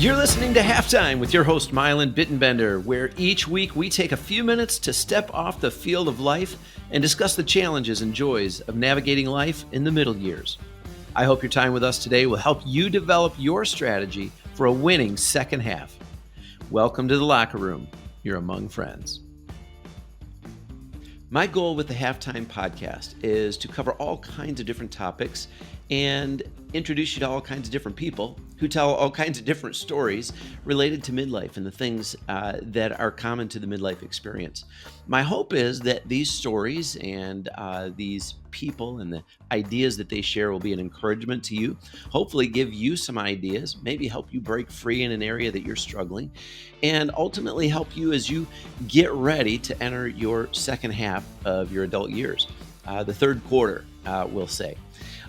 You're listening to Halftime with your host, Mylan Bittenbender, where each week we take a few minutes to step off the field of life and discuss the challenges and joys of navigating life in the middle years. I hope your time with us today will help you develop your strategy for a winning second half. Welcome to the locker room. You're among friends. My goal with the Halftime podcast is to cover all kinds of different topics and introduce you to all kinds of different people who tell all kinds of different stories related to midlife and the things that are common to the midlife experience. My hope is that these stories and these people and the ideas that they share will be an encouragement to you, hopefully give you some ideas, maybe help you break free in an area that you're struggling, and ultimately help you as you get ready to enter your second half of your adult years, the third quarter, we'll say.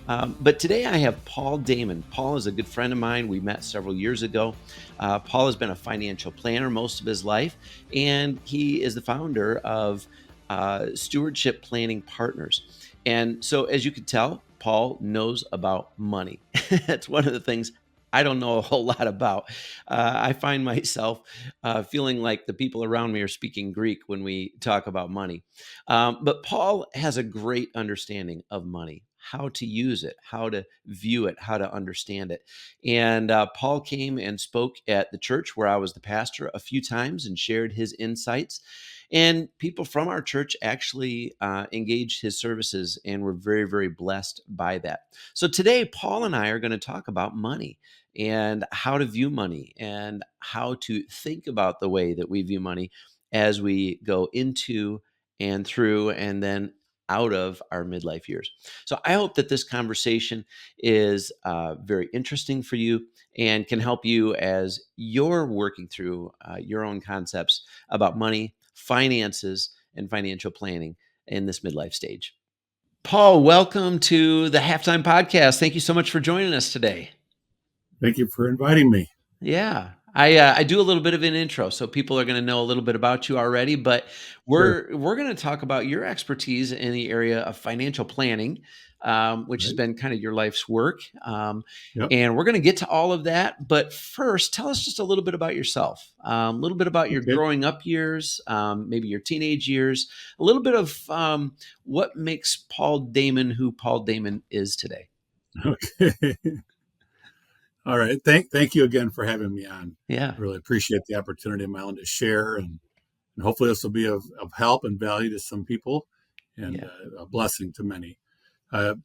But today I have Paul Damon. Paul is a good friend of mine. We met several years ago. Paul has been a financial planner most of his life, and he is the founder of Stewardship Planning Partners. And so, as you can tell, Paul knows about money. That's one of the things I don't know a whole lot about. I find myself feeling like the people around me are speaking Greek when we talk about money. But Paul has a great understanding of money, how to use it, how to view it, how to understand it. And Paul came and spoke at the church where I was the pastor a few times and shared his insights. And people from our church actually engaged his services and were very, very blessed by that. So today, Paul and I are going to talk about money and how to view money and how to think about the way that we view money as we go into and through and then out of our midlife years. So I hope that this conversation is very interesting for you and can help you as you're working through your own concepts about money, finances, and financial planning in this midlife stage. Paul, welcome to the Halftime Podcast. Thank you so much for joining us today. Thank you for inviting me. Yeah, I do a little bit of an intro, so people are going to know a little bit about you already. But Sure. we're going to talk about your expertise in the area of financial planning, which has Right. been kind of your life's work. Yep. And we're going to get to all of that. But first, tell us just a little bit about yourself, a little bit about your Okay. growing up years, maybe your teenage years, a little bit of what makes Paul Damon who Paul Damon is today. Okay. All right. Thank you again for having me on. Yeah, I really appreciate the opportunity, Mylan, to share, and hopefully this will be of help and value to some people, and yeah, a blessing to many.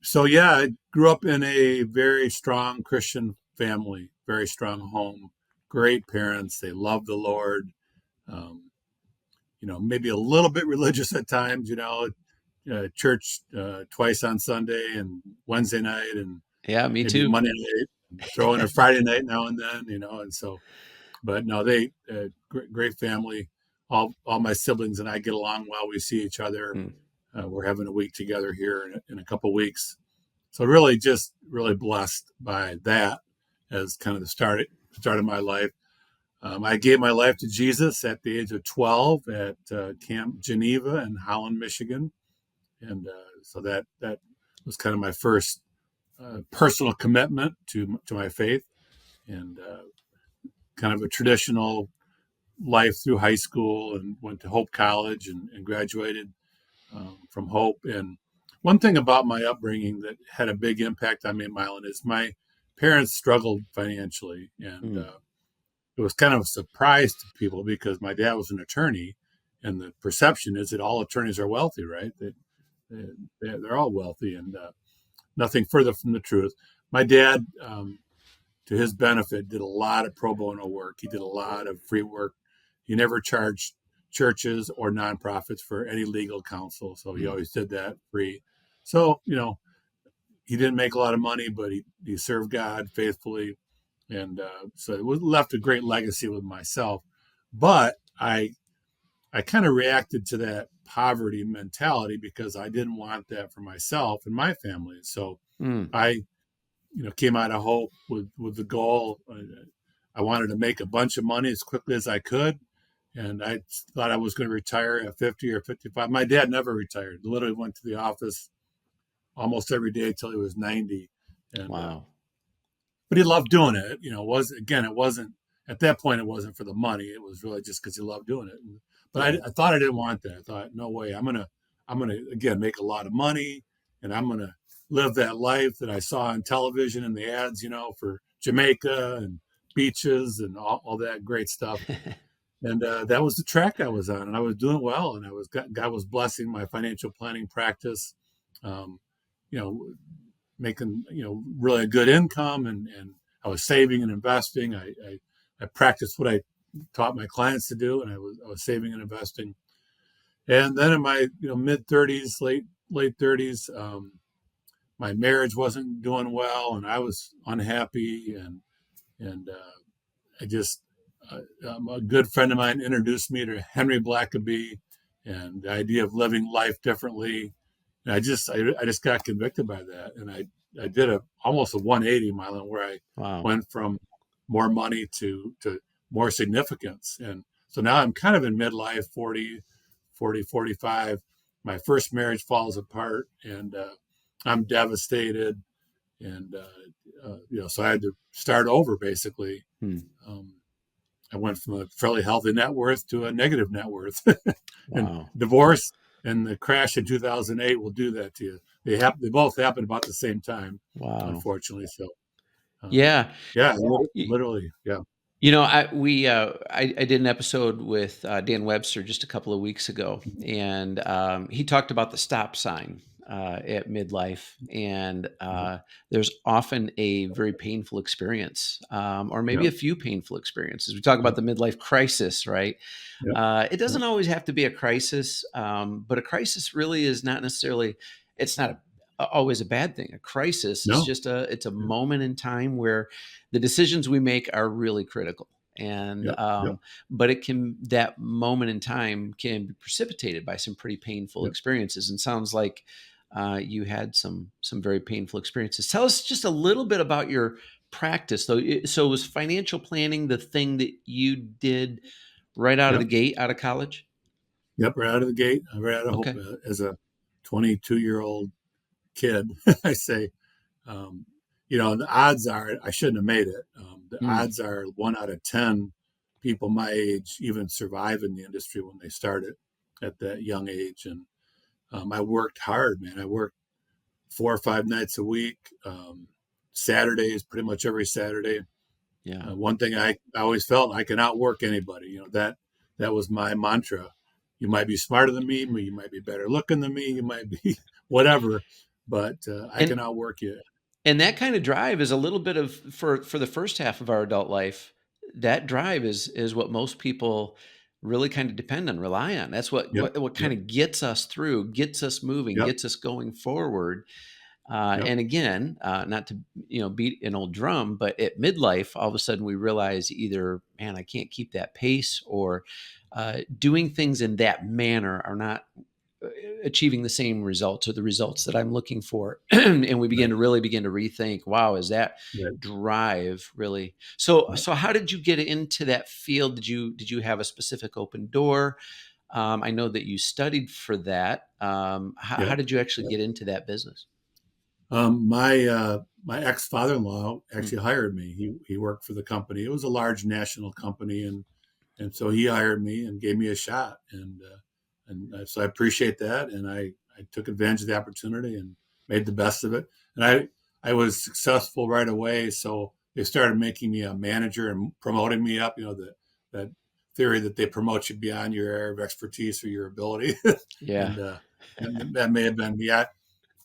So yeah, I grew up in a very strong Christian family, very strong home, great parents. They loved the Lord. Um, maybe a little bit religious at times. Church twice on Sunday and Wednesday night, and yeah. Me maybe too. Monday night, throw in a Friday night now and then, and so, but no, they great family. All my siblings and I get along well. We see each other. Mm. We're having a week together here in a couple weeks. So really, just really blessed by that as kind of the start of my life. I gave my life to Jesus at the age of 12 at Camp Geneva in Holland, Michigan, and so that was kind of my first personal commitment to my faith, and kind of a traditional life through high school, and went to Hope College and graduated from Hope. And one thing about my upbringing that had a big impact on me, Mylan, is my parents struggled financially, and Mm. it was kind of a surprise to people because my dad was an attorney, and the perception is that all attorneys are wealthy, right? They're all wealthy, and nothing further from the truth. My dad, to his benefit, did a lot of pro bono work. He did a lot of free work. He never charged churches or nonprofits for any legal counsel, so he Mm. always did that free. So, he didn't make a lot of money, but he served God faithfully, and so it left a great legacy with myself. But I kind of reacted to that poverty mentality because I didn't want that for myself and my family. So Mm. I, came out of Hope with the goal. I wanted to make a bunch of money as quickly as I could, and I thought I was going to retire at 50 or 55. My dad never retired. Literally went to the office almost every day till he was 90, and Wow. but he loved doing it. It wasn't at that point, it wasn't for the money. It was really just because you love doing it. But I thought I didn't want that. I thought, no way, I'm gonna again make a lot of money, and I'm gonna live that life that I saw on television and the ads, for Jamaica and beaches and all that great stuff. And that was the track I was on, and I was doing well, and God was blessing my financial planning practice, um, you know, making really a good income, and I was saving and investing. I practiced what I taught my clients to do, and I was saving and investing. And then in my mid 30s, late 30s, my marriage wasn't doing well, and I was unhappy, and I just a good friend of mine introduced me to Henry Blackaby and the idea of living life differently. And I just got convicted by that, and I did almost a 180 mile where I Wow. went from more money to more significance. And so now I'm kind of in midlife, 45. My first marriage falls apart, and I'm devastated, and so I had to start over basically. Hmm. I went from a fairly healthy net worth to a negative net worth, and Wow. divorce and the crash in 2008 will do that to you. They both happened about the same time, Wow. unfortunately. So, Yeah. yeah, Y- literally, yeah, I did an episode with Dan Webster just a couple of weeks ago, and he talked about the stop sign at midlife, and there's often a very painful experience, or maybe yeah, a few painful experiences. We talk yeah, about the midlife crisis, right? yeah, It yeah. doesn't always have to be a crisis, but a crisis really is not necessarily. It's not always a bad thing. A crisis is No, just it's a yeah, moment in time where the decisions we make are really critical, and yeah, yeah, but that moment in time can be precipitated by some pretty painful yeah, experiences, and sounds like you had some very painful experiences. Tell us just a little bit about your practice, though. So was financial planning the thing that you did right out of yeah. the gate, out of college? Yep, right out of the gate, right out of hope. Okay. As a 22-year-old kid, I say, um, the odds are I shouldn't have made it. The Mm, odds are 1 out of 10 people my age even survive in the industry when they start it at that young age. And I worked hard, man. I worked 4 or 5 nights a week, Saturdays, pretty much every Saturday. yeah. One thing I always felt, I can outwork anybody. That was my mantra. You might be smarter than me, you might be better looking than me, you might be whatever, but I And can outwork you. and that kind of drive is a little bit of for the first half of our adult life. That drive is what most people really kind of depend on, rely on. That's what Yep, what yep, kind of gets us through, gets us moving, yep, gets us going forward. yep, And again, not to beat an old drum, but at midlife, all of a sudden we realize either, man, I can't keep that pace, or doing things in that manner are not achieving the same results, or the results that I'm looking for. And we right, begin to rethink, wow, is that right. drive really? So Yep, so how did you get into that field? Did you have a specific open door? I know that you studied for that. How yep, did you actually yep. get into that business? My ex father-in-law Hmm. actually hired me. He worked for the company. It was a large national company, and so he hired me and gave me a shot, and so I appreciate that, and I took advantage of the opportunity and made the best of it, and I was successful right away. So they started making me a manager and promoting me up. That theory that they promote you beyond your area of expertise or your ability, Yeah. and that may have been me.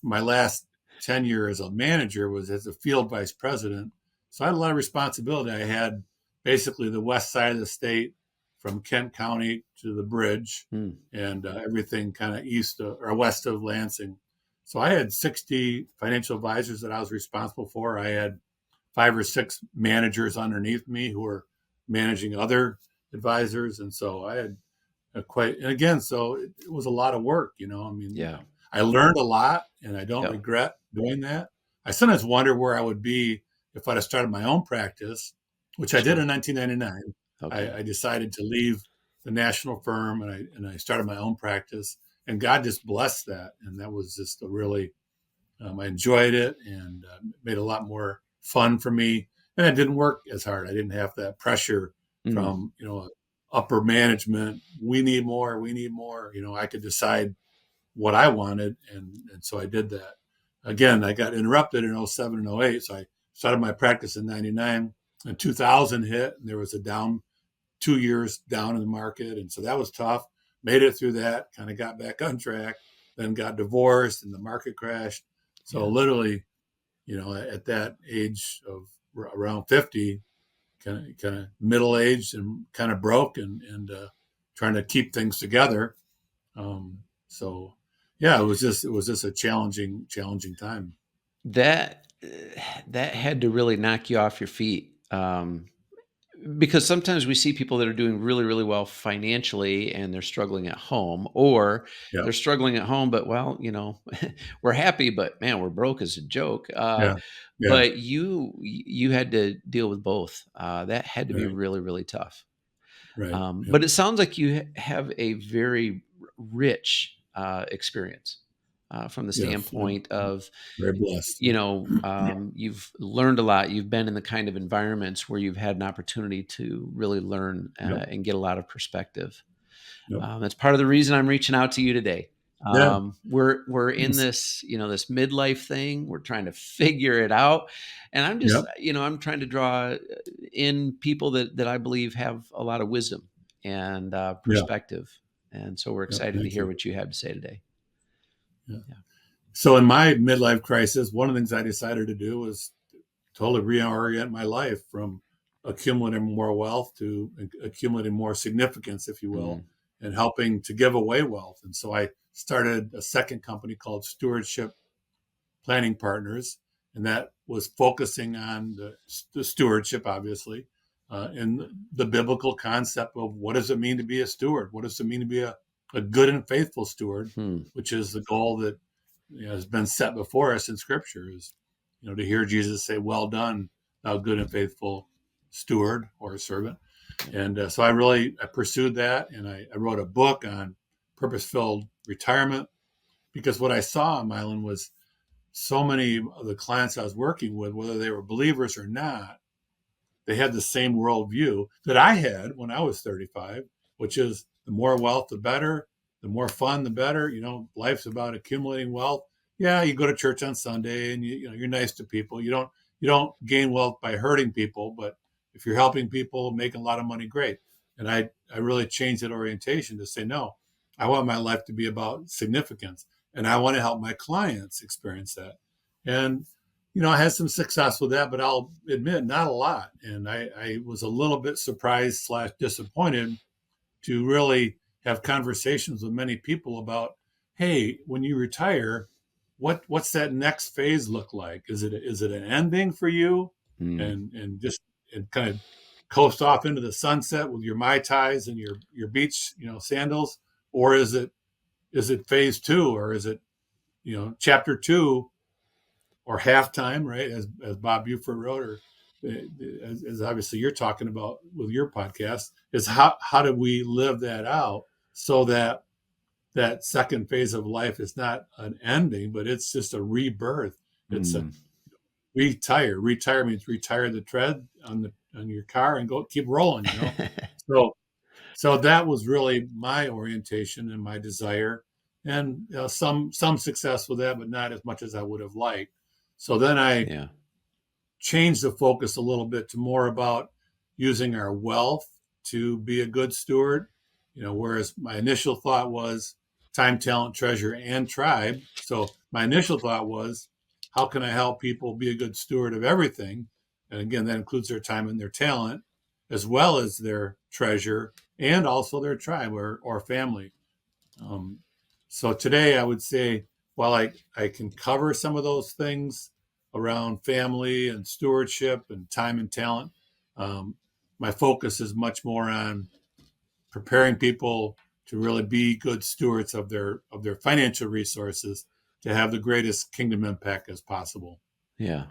My last tenure as a manager was as a field vice president. So I had a lot of responsibility. I had basically the west side of the state from Kent County to the bridge, Hmm. and everything kind of east of, or west of Lansing. So I had 60 financial advisors that I was responsible for. I had 5 or 6 managers underneath me who were managing other advisors. And so I had and again, so it was a lot of work, I mean, Yeah. I learned a lot, and I don't Yep. regret doing that. I sometimes wonder where I would be if I'd have started my own practice, which I did Sure. in 1999. Okay. I decided to leave the national firm, and I started my own practice, and God just blessed that. And that was just a really, I enjoyed it, and made it a lot more fun for me. and it didn't work as hard. I didn't have that pressure Mm, from, upper management. We need more. We need more. I could decide what I wanted, and so I did that. Again, I got interrupted in '07 and '08, so I started my practice in '99. And 2000 hit, and there was a down 2 years down in the market, and so that was tough. Made it through that, kind of got back on track, then got divorced, and the market crashed. So yeah. literally, at that age of around 50, kind of middle aged and kind of broke, and trying to keep things together. So yeah, it was just a challenging time. That that had to really knock you off your feet, because sometimes we see people that are doing really, really well financially and they're struggling at home, or Yeah, they're struggling at home, but well, we're happy, but man, we're broke as a joke. yeah, yeah. But you had to deal with both. That had to be Right, really, really tough. right. Yep, But it sounds like you have a very rich experience from the yes. standpoint of, Very blessed. Yep, you've learned a lot. You've been in the kind of environments where you've had an opportunity to really learn yep, and get a lot of perspective. yep. That's part of the reason I'm reaching out to you today. Yeah. We're in Yes. this, this midlife thing. We're trying to figure it out, and I'm just, Yep. I'm trying to draw in people that I believe have a lot of wisdom and Yeah. perspective, and so we're Yeah. excited to Thank hear you. what you have to say today. Yeah. Yeah. So in my midlife crisis, one of the things I decided to do was totally reorient my life from accumulating more wealth to accumulating more significance, if you will, Mm, and helping to give away wealth. And so I started a second company called Stewardship Planning Partners, and that was focusing on the stewardship, obviously, and the biblical concept of what does it mean to be a steward? What does it mean to be a good and faithful steward, hmm, which is the goal that has been set before us in Scripture, is to hear Jesus say, "Well done, thou good and faithful steward or servant." And so I pursued that, and I wrote a book on purpose-filled retirement, because what I saw on Mylan was so many of the clients I was working with, whether they were believers or not, they had the same worldview that I had when I was 35, which is the more wealth, the better, the more fun, the better. Life's about accumulating wealth. Yeah, you go to church on Sunday and you're nice to people. You don't gain wealth by hurting people, but if you're helping people, making a lot of money, great. And I really changed that orientation to say, no, I want my life to be about significance, and I want to help my clients experience that. And I had some success with that, but I'll admit not a lot. And I was a little bit surprised slash disappointed to really have conversations with many people about, hey, when you retire, what's that next phase look like? Is it an ending for you, mm. and just and kind of coast off into the sunset with your mai tais and your beach sandals, or is it phase two, or is it chapter two, or halftime, right? As Bob Buford wrote, or as obviously you're talking about with your podcast, is how do we live that out so that that second phase of life is not an ending, but it's just a rebirth. It's a Mm. retire. Retire means retire the tread on your car and go keep rolling. So that was really my orientation and my desire, and some success with that, but not as much as I would have liked. So then I Yeah. changed the focus a little bit to more about using our wealth to be a good steward. Whereas my initial thought was time, talent, treasure, and tribe. So my initial thought was, how can I help people be a good steward of everything? And again, that includes their time and their talent, as well as their treasure and also their tribe or family. Um, so today, I would say, while I can cover some of those things around family and stewardship and time and talent, um, my focus is much more on preparing people to really be good stewards of their financial resources to have the greatest kingdom impact as possible. Yeah.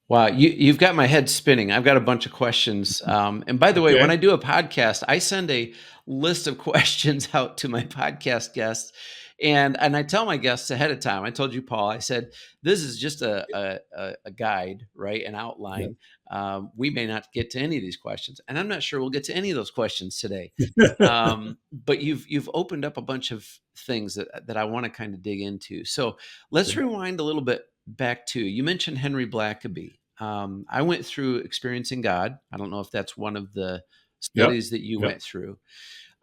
Wow, you've got my head spinning. I've got a bunch of questions. And by the way, when Okay. I do a podcast, I send a list of questions out to my podcast guests, And I tell my guests ahead of time. I told you, Paul. I said this is just a guide, right? An Yep. outline. We may not get to any of these questions, and I'm not sure we'll get to any of those questions today. But you've opened up a bunch of things that I want to kind of dig into. So let's Okay. rewind a little bit back to, you mentioned Henry Blackaby. I went through Experiencing God. I don't know if that's one of the Yep. studies that you Yep. went through.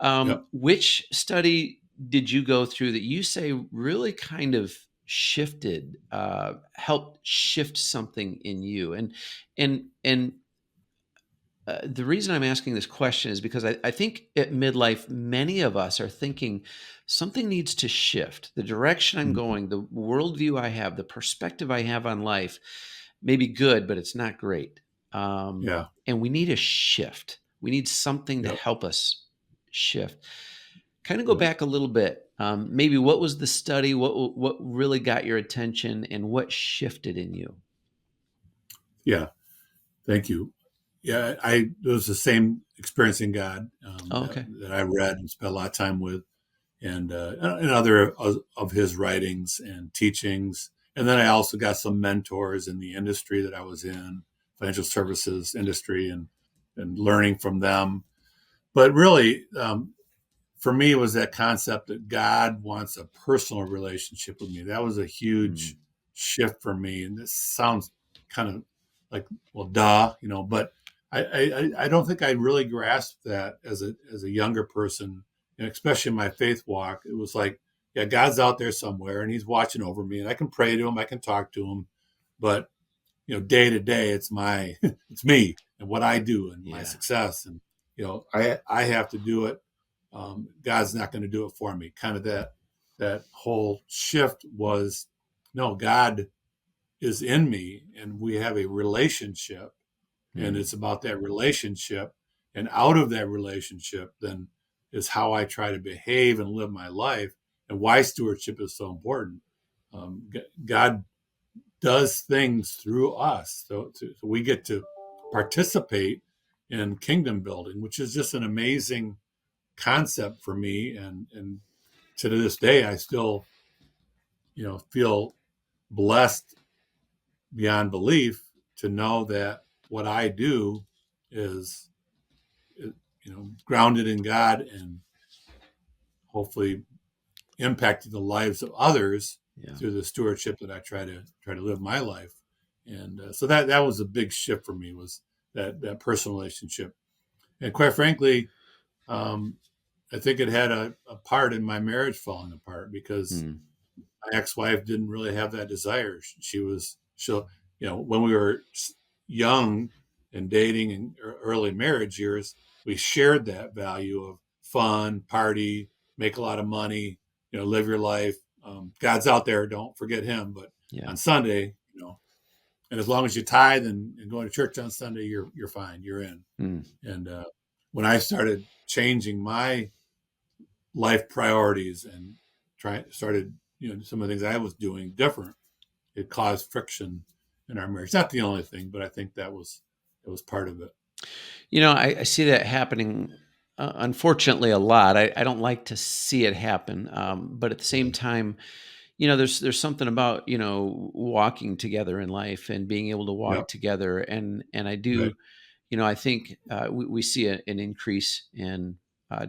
Yep. Which study did you go through that you say really kind of shifted, helped shift something in you? And the reason I'm asking this question is because I think at midlife, many of us are thinking something needs to shift. The direction I'm Mhm. going, the worldview I have, the perspective I have on life may be good, but it's not great. Yeah. And we need a shift. We need something to Yep. help us shift. Kind of go Yep. back a little bit. Maybe what was the study? What really got your attention, and what shifted in you? Yeah. Thank you. Yeah. It was the same Experiencing God Oh, that, okay. that I read and spent a lot of time with, and other of his writings and teachings. And then I also got some mentors in the industry that I was in, financial services industry, and learning from them. But really, for me, it was that concept that God wants a personal relationship with me. That was a Mm, huge shift for me. And this sounds kind of like, well, duh, but I don't think I really grasped that as a younger person, and especially in my faith walk. It was like, yeah, God's out there somewhere and he's watching over me, and I can pray to him, I can talk to him, but day to day, it's my it's me and what I do and my yeah. success, and I have to do it. God's not going to do it for me. Kind of that whole shift was, no, God is in me, and we have a relationship, and Mm, it's about that relationship, and out of that relationship, then is how I try to behave and live my life, and why stewardship is so important. God does things through us. So we get to participate in kingdom building, which is just an amazing concept for me. And to this day, I still, feel blessed beyond belief to know that what I do is, grounded in God and hopefully impacting the lives of others yeah. through the stewardship that I try to live my life. And so that was a big shift for me, was that personal relationship. And quite frankly, um, I think it had a part in my marriage falling apart, because Mm, my ex-wife didn't really have that desire. When we were young and dating in early marriage years, we shared that value of fun, party, make a lot of money, live your life. God's out there, don't forget him. But yeah. on Sunday, and as long as you tithe and going to church on Sunday, you're fine, you're in. Mm. And when I started changing my life priorities and started, some of the things I was doing different, it caused friction in our marriage. Not the only thing, but I think it was part of it. I see that happening, unfortunately, a lot. I don't like to see it happen, but at the same time, there's something about walking together in life and being able to walk Yep. together, and I Right. do. I think we see an increase in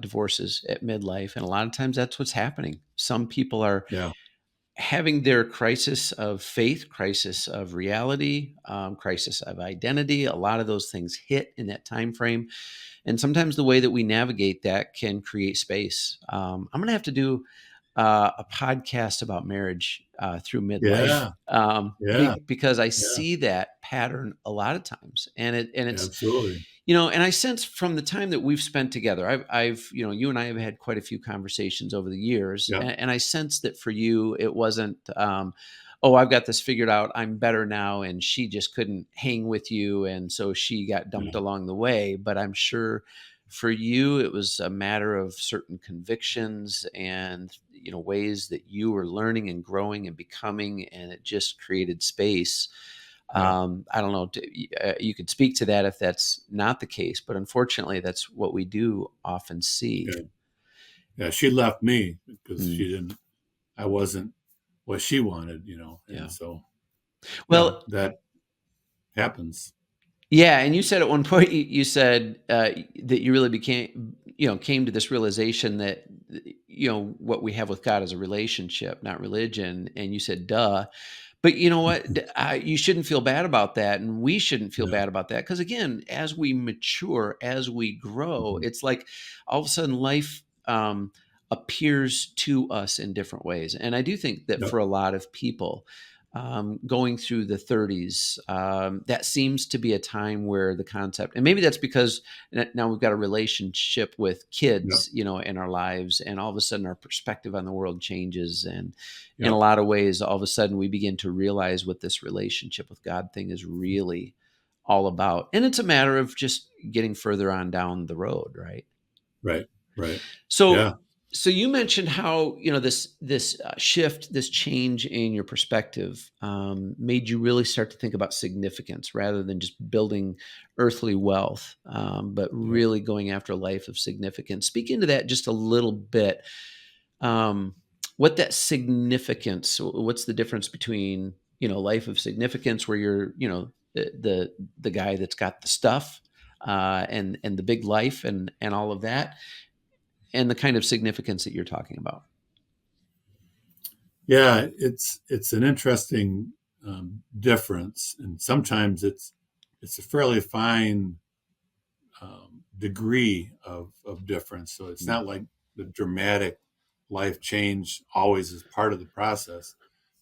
divorces at midlife, and a lot of times that's what's happening. Some people are Yeah. having their crisis of faith, crisis of reality, crisis of identity. A lot of those things hit in that time frame, and sometimes the way that we navigate that can create space. I'm going to have to do a podcast about marriage through midlife, Yeah. Yeah. because I Yeah. see that pattern a lot of times, and it's Absolutely. and I sense from the time that we've spent together, I've you and I have had quite a few conversations over the years, Yeah. and I sense that for you, it wasn't, oh, I've got this figured out, I'm better now, and she just couldn't hang with you, and so she got dumped Yeah. along the way. But I'm sure for you, it was a matter of certain convictions and ways that you were learning and growing and becoming, and it just created space. Yeah. I don't know. You could speak to that if that's not the case, but unfortunately, that's what we do often see. Yeah. Yeah. She left me because Mm, she didn't. I wasn't what she wanted, and Yeah. so Well, that happens. yeah, and you said at one point you said that you really came to this realization that what we have with God is a relationship, not religion. And you said, "Duh." But you know what? You shouldn't feel bad about that, and we shouldn't feel Yeah. bad about that because again, as we mature, as we grow, Mhm. it's like all of a sudden life appears to us in different ways. And I do think that Yep. for a lot of people, going through the 30s, that seems to be a time where the concept, and maybe that's because now we've got a relationship with Yep. kids, in our lives, and all of a sudden our perspective on the world changes, and in a Yep. lot of ways, all of a sudden we begin to realize what this relationship with God thing is really all about. And it's a matter of just getting further on down the road, right? Right. Right. So, Yeah. so you mentioned how this shift, this change in your perspective, made you really start to think about significance rather than just building earthly wealth, but Yep. really going after a life of significance. Speak into that just a little bit. Um, what that significance? What's the difference between life of significance, where you're the guy that's got the stuff, and the big life and all of that, and the kind of significance that you're talking about. Yeah. It's an interesting difference, and sometimes it's a fairly fine degree of difference. So it's Mm, not like the dramatic life change always is part of the process.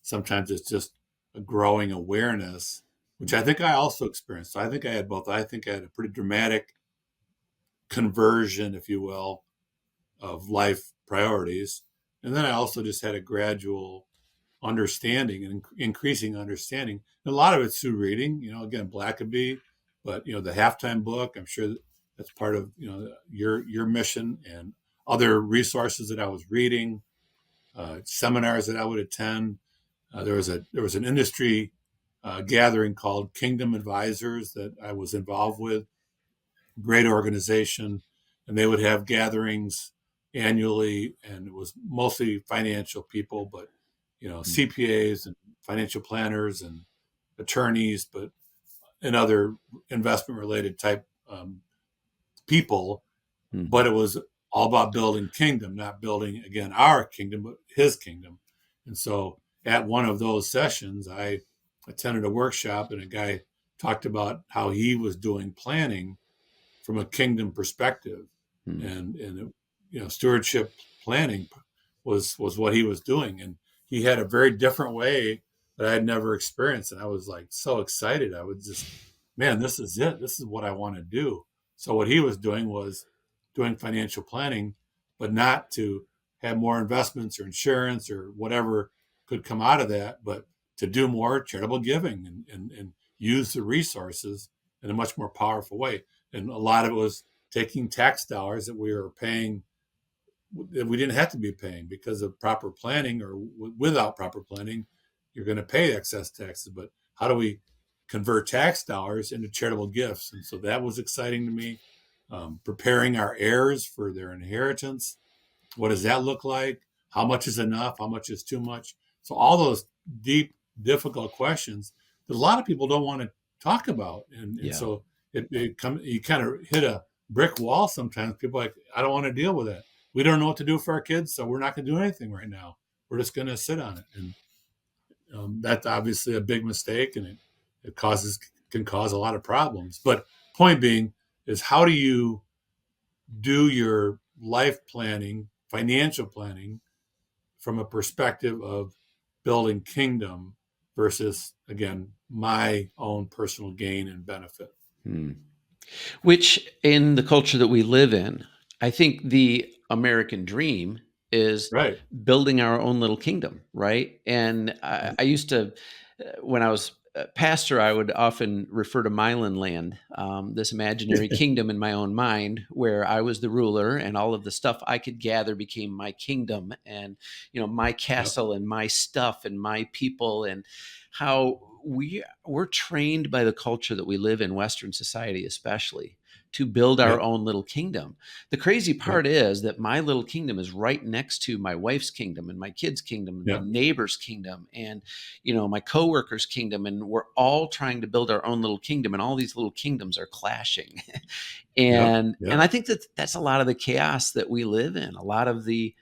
Sometimes it's just a growing awareness, which mm, I think I also experienced. So I think I had both. I think I had a pretty dramatic conversion, if you will, of life priorities. And then I also just had a gradual understanding and increasing understanding. And a lot of it's through reading, again, Blackaby, but the halftime book, I'm sure that's part of, your mission, and other resources that I was reading, seminars that I would attend. There was an industry gathering called Kingdom Advisors that I was involved with, great organization, and they would have gatherings annually, and it was mostly financial people, but mm, CPAs and financial planners and attorneys, but and other investment related type people. But mhm, it was all about building kingdom, not building again our kingdom, but his kingdom. And so at one of those sessions, I attended a workshop, and a guy talked about how he was doing planning from a kingdom perspective, mm. and stewardship planning was what he was doing, and he had a very different way that I had never experienced, and I was like so excited. I was just, man, this is it. This is what I want to do. So what he was doing was doing financial planning, but not to have more investments or insurance or whatever could come out of that, but to do more charitable giving, and use the resources in a much more powerful way. And a lot of it was taking tax dollars that we were paying, that we didn't have to be paying because of proper planning, or without proper planning you're going to pay excess taxes. But how do we convert tax dollars into charitable gifts? And so that was exciting to me. Preparing our heirs for their inheritance, what does that look like? How much is enough? How much is too much? So all those deep, difficult questions that a lot of people don't want to talk about, and Yeah. so you kind of hit a brick wall sometimes. People are like, I don't want to deal with that. We don't know what to do for our kids, so we're not going to do anything right now. We're just going to sit on it, and that's obviously a big mistake, and it can cause a lot of problems. But point being is, how do you do your life planning, financial planning, from a perspective of building kingdom versus, again, my own personal gain and benefit? Hmm. Which, in the culture that we live in, I think the American dream is Right. building our own little kingdom, right? And I used to, when I was a pastor, I would often refer to Milan Land, this imaginary kingdom in my own mind, where I was the ruler, and all of the stuff I could gather became my kingdom, and my Yep. castle and my stuff and my people, and how we're trained by the culture that we live in, Western society especially, to build our Yep. own little kingdom. The crazy Yep. part is that my little kingdom is right next to my wife's kingdom and my kids' kingdom and my Yep. neighbor's kingdom and my coworker's kingdom, and we're all trying to build our own little kingdom, and all these little kingdoms are clashing. Yep. And Yep. I think that that's a lot of the chaos that we live in. A lot of the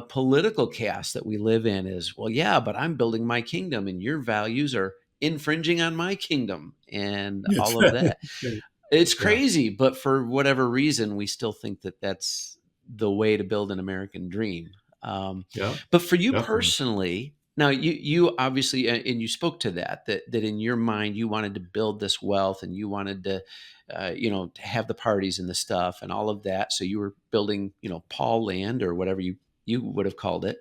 political chaos that we live in is, well, yeah, but I'm building my kingdom and your values are infringing on my kingdom and That's all of right. that. That's right. It's Yeah. crazy, but for whatever reason, we still think that that's the way to build an American dream. Yep. But for you Definitely. personally, now you obviously, and you spoke to that in your mind you wanted to build this wealth and you wanted to, to have the parties and the stuff and all of that. So you were building, Paul Land or whatever you would have called it.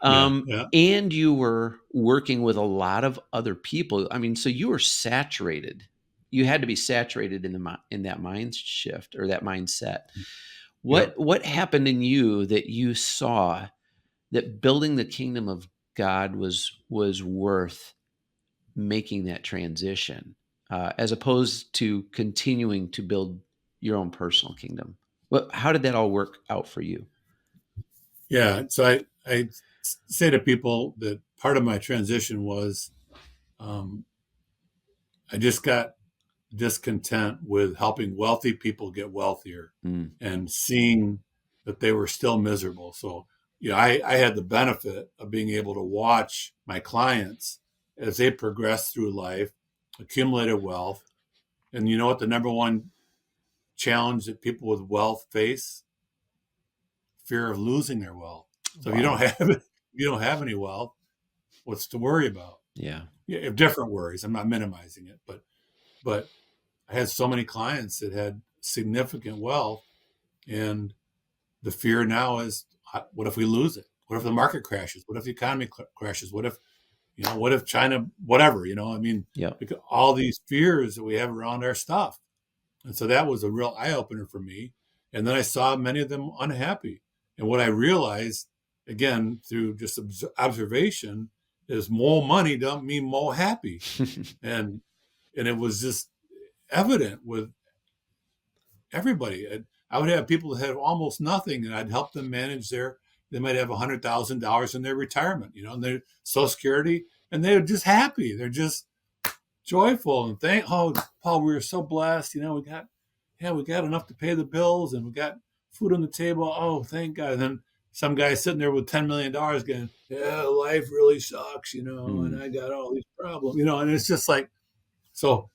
Yeah. Yeah. And you were working with a lot of other people. I mean, so you were saturated. You had to be saturated in that mind shift or that mindset. What Yep. what happened in you that you saw that building the kingdom of God was worth making that transition, as opposed to continuing to build your own personal kingdom? How did that all work out for you? Yeah. So I say to people that part of my transition was um, I just got discontent with helping wealthy people get wealthier Mm, and seeing that they were still miserable. So, I had the benefit of being able to watch my clients as they progressed through life, accumulated wealth. And you know what the number one challenge that people with wealth face? Fear of losing their wealth. So if you don't wow. have it, if you don't have any wealth, what's to worry about? Yeah. Yeah, you have different worries. I'm not minimizing it, but I had so many clients that had significant wealth, and the fear now is, what if we lose it? What if the market crashes? What if the economy crashes? What if China, whatever, I mean, Yep. because all these fears that we have around our stuff. And so that was a real eye opener for me. And then I saw many of them unhappy. And what I realized, again, through just observation, is more money don't mean more happy. And and it was just evident with everybody. I would have people that had almost nothing, and I'd help them manage they might have $100,000 in their retirement, and their Social Security, and they're just happy. They're just joyful and oh, Paul, we were so blessed. We got enough to pay the bills and we got food on the table. Oh, thank God. And then some guy sitting there with $10 million going, yeah, life really sucks, and Mm, I got all these problems, and it's just like, so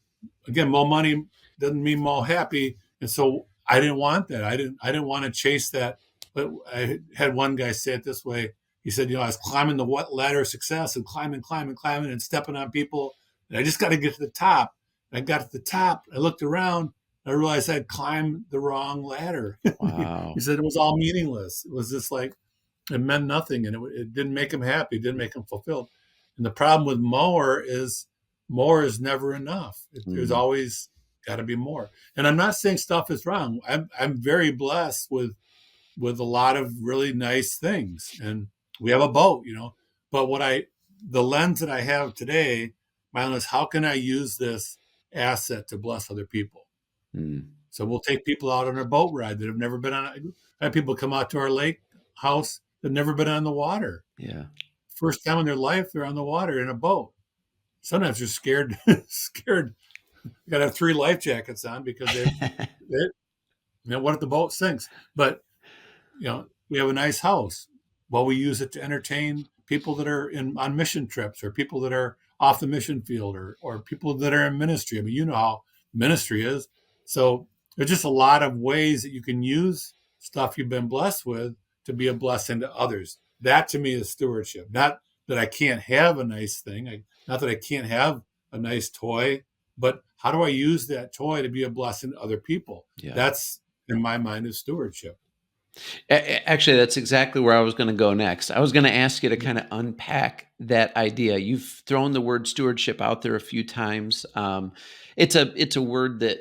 again, more money doesn't mean more happy. And so I didn't want that. I didn't want to chase that. But I had one guy say it this way. He said, I was climbing the ladder of success and climbing and stepping on people. And I just got to get to the top. And I got to the top. I looked around. I realized I'd climbed the wrong ladder. He wow. said it was all meaningless. It was just like it meant nothing, and it didn't make him happy. It didn't make him fulfilled. And the problem with more is never enough. There's Mm, always got to be more. And I'm not saying stuff is wrong. I'm very blessed with a lot of really nice things, and we have a boat, But the lens that I have today, my lens, how can I use this asset to bless other people? mm, So we'll take people out on a boat ride that have never been on. I have people come out to our lake house that have never been on the water. yeah. First time in their life, they're on the water in a boat. Sometimes they're scared, scared. You got to have 3 life jackets on because what if the boat sinks? But we have a nice house. Well, we use it to entertain people that are on mission trips or people that are off the mission field or people that are in ministry. I mean, you know how ministry is. So there's just a lot of ways that you can use stuff you've been blessed with to be a blessing to others. That to me is stewardship. Not that I can't have a nice thing. Not that I can't have a nice toy, but how do I use that toy to be a blessing to other people? Yeah. That's in my mind is stewardship. Actually, that's exactly where I was going to go next. I was going to ask you to kind of unpack that idea. You've thrown the word stewardship out there a few times. It's a word that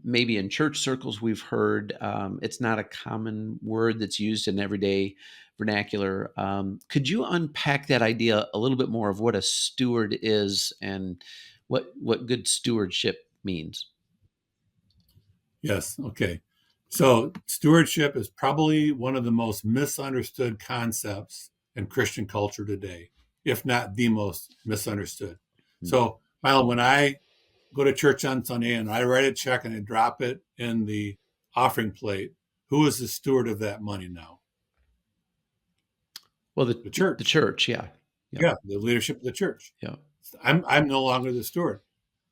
maybe in church circles we've heard. It's not a common word that's used in everyday vernacular. Could you unpack that idea a little bit more of what a steward is and what good stewardship means? Yes. Okay. So stewardship is probably one of the most misunderstood concepts in Christian culture today, if not the most misunderstood. Mm. So, Milo, when I go to church on Sunday and I write a check and I drop it in the offering plate, who is the steward of that money now? Well, The the church. church, yeah. Yep. Yeah, the leadership of the church. Yep. I'm no longer the steward,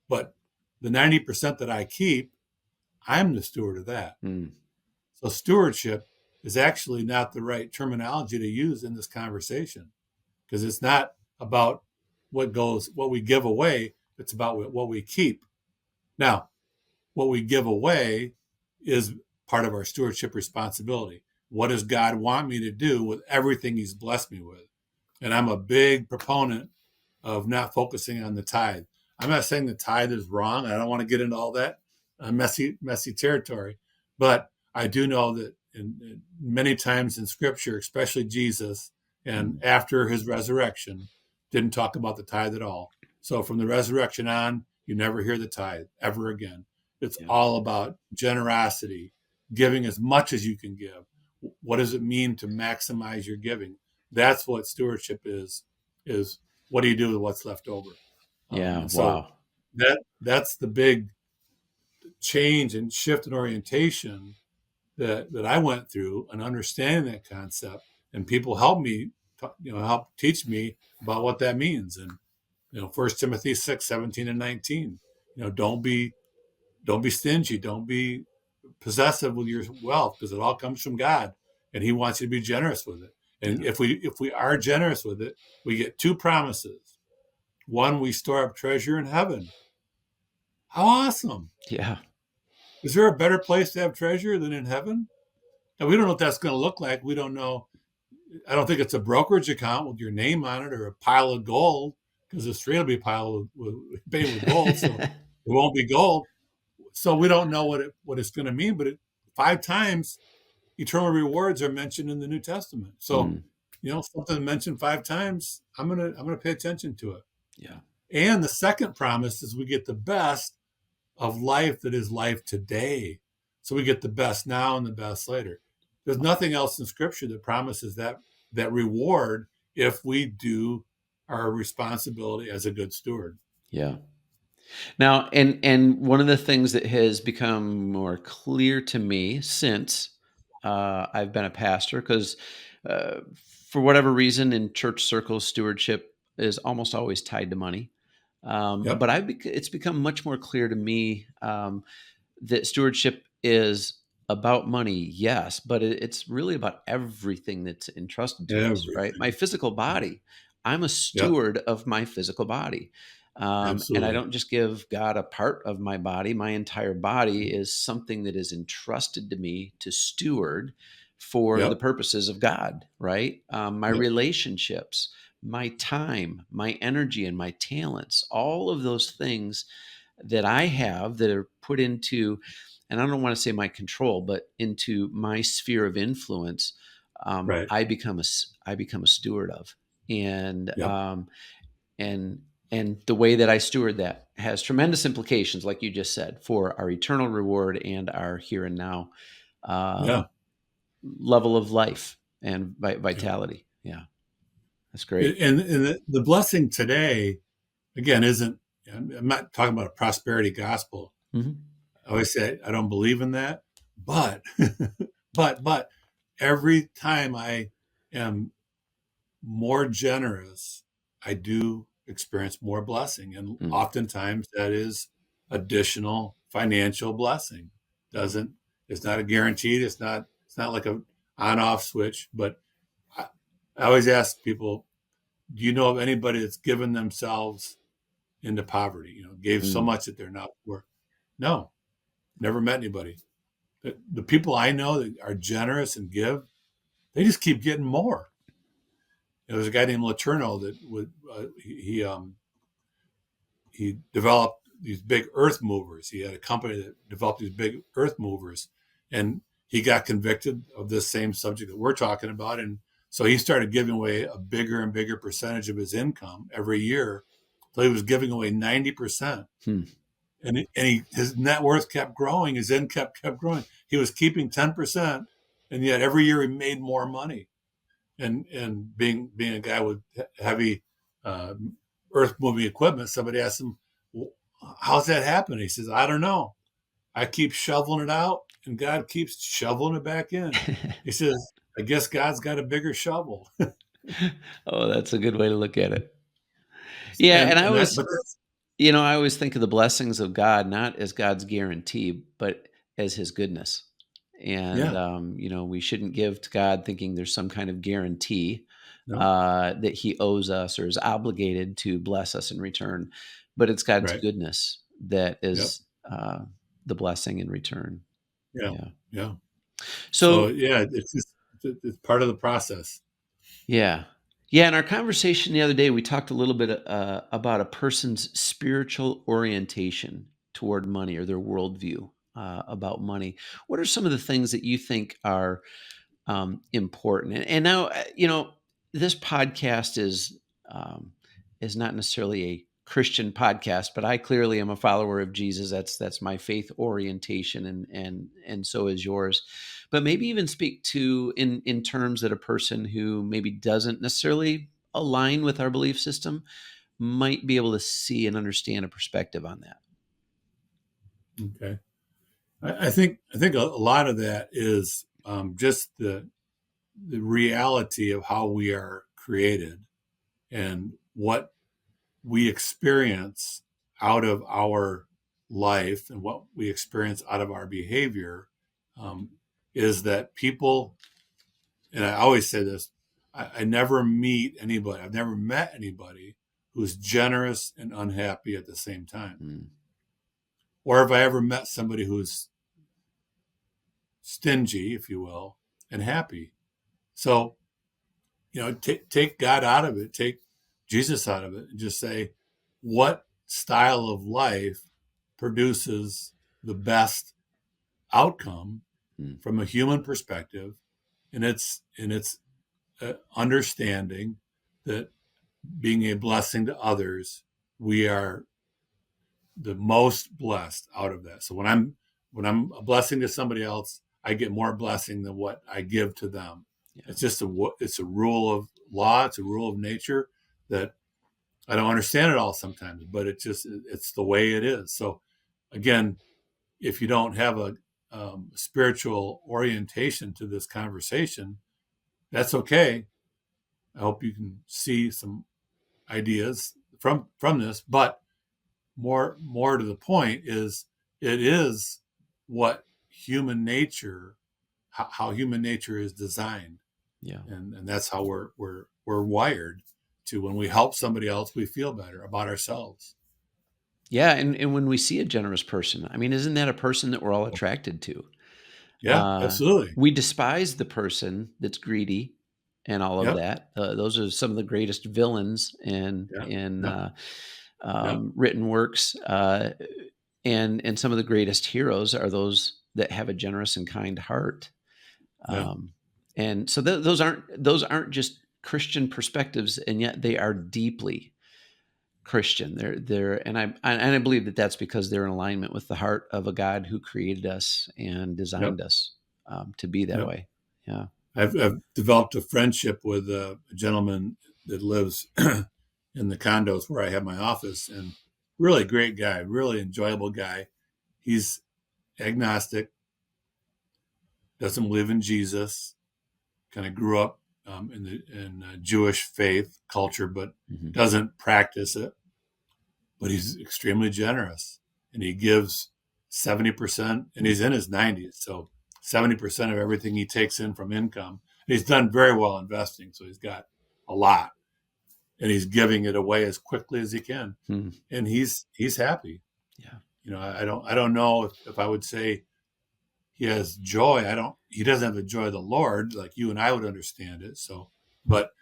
but the 90% that I keep, I'm the steward of that. Mm. So stewardship is actually not the right terminology to use in this conversation because it's not about what we give away. It's about what we keep. Now, what we give away is part of our stewardship responsibility. What does God want me to do with everything he's blessed me with? And I'm a big proponent of not focusing on the tithe. I'm not saying the tithe is wrong. I don't want to get into all that messy territory, but I do know that in many times in Scripture, especially Jesus, and Mm. after his resurrection, didn't talk about the tithe at all. So from the resurrection on, you never hear the tithe ever again. It's Yeah. all about generosity, giving as much as you can give. What does it mean to maximize your giving? That's what stewardship is what do you do with what's left over? Yeah. And so Wow. that's the big change and shift in orientation that I went through and understanding that concept. And people help me, help teach me about what that means. And 1 Timothy 6:17 and 19. Don't be stingy. Don't be possessive with your wealth because it all comes from God, and He wants you to be generous with it. And Yeah. if we are generous with it, we get two promises. One, we store up treasure in heaven. How awesome! Yeah. Is there a better place to have treasure than in heaven? And we don't know what that's going to look like. We don't know. I don't think it's a brokerage account with your name on it or a pile of gold because the street will be piled paid with gold, so it won't be gold. So we don't know what it's going to mean. But 5 times eternal rewards are mentioned in the New Testament. So Mm. something mentioned 5 times, I'm gonna pay attention to it. Yeah. And the second promise is we get the best of life that is life today. So we get the best now and the best later. There's nothing else in Scripture that promises that reward if we do our responsibility as a good steward. Yeah. Now, and one of the things that has become more clear to me since I've been a pastor, because for whatever reason in church circles, stewardship is almost always tied to money. Yep. But it's become much more clear to me that stewardship is about money, yes, but it's really about everything that's entrusted to us, right? My Everything. physical body, I'm a Yep. steward of my physical body. And I Absolutely. don't just give God a part of my body. My entire body is something that is entrusted to me to steward for the Yep. purposes of God, right? My Yep. relationships, my time, my energy, and my talents, all of those things that I have that are put into, and I don't want to say my control, but into my sphere of influence, Right. I become a steward of, and Yep. um, and and the way that I steward that has tremendous implications, like you just said, for our eternal reward and our here and now Yeah. um, level of life and Yeah. vitality. Yeah, that's great. And the blessing today, again, isn't, I'm not talking about a prosperity gospel. Hmm. I always say I don't believe in that, but, but every time I am more generous, I do experience more blessing. And Mm. oftentimes that is additional financial blessing. Doesn't, it's not a guaranteed, it's not like a on off switch, but I, I always ask people, do you know of anybody that's given themselves into poverty? Gave so Mm. much that they're not worth. No, never met anybody. The people I know that are generous and give, they just keep getting more. There's a guy named Laterno that he developed these big earth movers. He had a company that developed these big earth movers, and he got convicted of this same subject that we're talking about, and so he started giving away a bigger and bigger percentage of his income every year. So he was giving away 90%. Hmm. his net worth kept growing. His income kept growing. He was keeping 10%, and yet every year he made more money. And being a guy with heavy uh, earth moving equipment, somebody asked him, "Well, how's that happen?" He says, "I don't know. I keep shoveling it out, and God keeps shoveling it back in." He says, "I guess God's got a bigger shovel." Oh, that's a good way to look at it. Yeah, and I And that, always, but that's, I always think of the blessings of God not as God's guarantee, but as His goodness. And yeah, we shouldn't give to God thinking there's some kind of guarantee no, that He owes us or is obligated to bless us in return, but it's God's right, goodness that yep, is the blessing in return. yeah, Yeah. yeah. So So yeah, it's just it's part of the process. yeah. Yeah, in our conversation the other day, we talked a little bit about a person's spiritual orientation toward money or their worldview about money. What are some of the things that you think are important? And now, this podcast is not necessarily a Christian podcast, but I clearly am a follower of Jesus. That's my faith orientation, and so is yours. But maybe even speak to in terms that a person who maybe doesn't necessarily align with our belief system might be able to see and understand a perspective on that. Okay, I think a lot of that is just the reality of how we are created and what we experience out of our life and what we experience out of our behavior um, is that people, and I always say this, I never meet anybody, I've never met anybody who's generous and unhappy at the same time. Mm, Or if I ever met somebody who's stingy, if you will, and happy. So, take God out of it, take Jesus out of it, and just say, what style of life produces the best outcome mm, from a human perspective? And it's understanding that being a blessing to others, we are the most blessed out of that. So when I'm a blessing to somebody else, I get more blessing than what I give to them. yeah. It's a rule of law, it's a rule of nature that I don't understand it all sometimes, but it's the way it is. So again, if you don't have a spiritual orientation to this conversation, that's okay. I hope you can see some ideas from this, but more to the point is it is what human nature how human nature is designed, Yeah. and that's how we're wired to. When we help somebody else, we feel better about ourselves. Yeah, and when we see a generous person, I mean, isn't that a person that we're all attracted to? Yeah, Uh, absolutely. we despise the person that's greedy and all of Yep. that. Those are some of the greatest villains in Yeah. in Yep. uh, Yep. written works, and some of the greatest heroes are those that have a generous and kind heart. Yeah. Um, and so those aren't just Christian perspectives, and yet they are deeply Christian. And I believe that that's because they're in alignment with the heart of a God who created us and Yep. designed us to be that Yep. way. Yeah. I've developed a friendship with a gentleman that lives in the condos where I have my office, and really great guy, really enjoyable guy. He's agnostic, doesn't believe in Jesus, kind of grew up in Jewish faith culture, but Hmm. doesn't practice it. But he's extremely generous, and he gives 70%, and he's in his 90s, so 70% of everything he takes in from income. And he's done very well investing, so he's got a lot, and he's giving it away as quickly as he can, Hmm. and he's happy. Yeah. I don't know if I would say he has joy. He doesn't have the joy of the Lord like you and I would understand it. So, but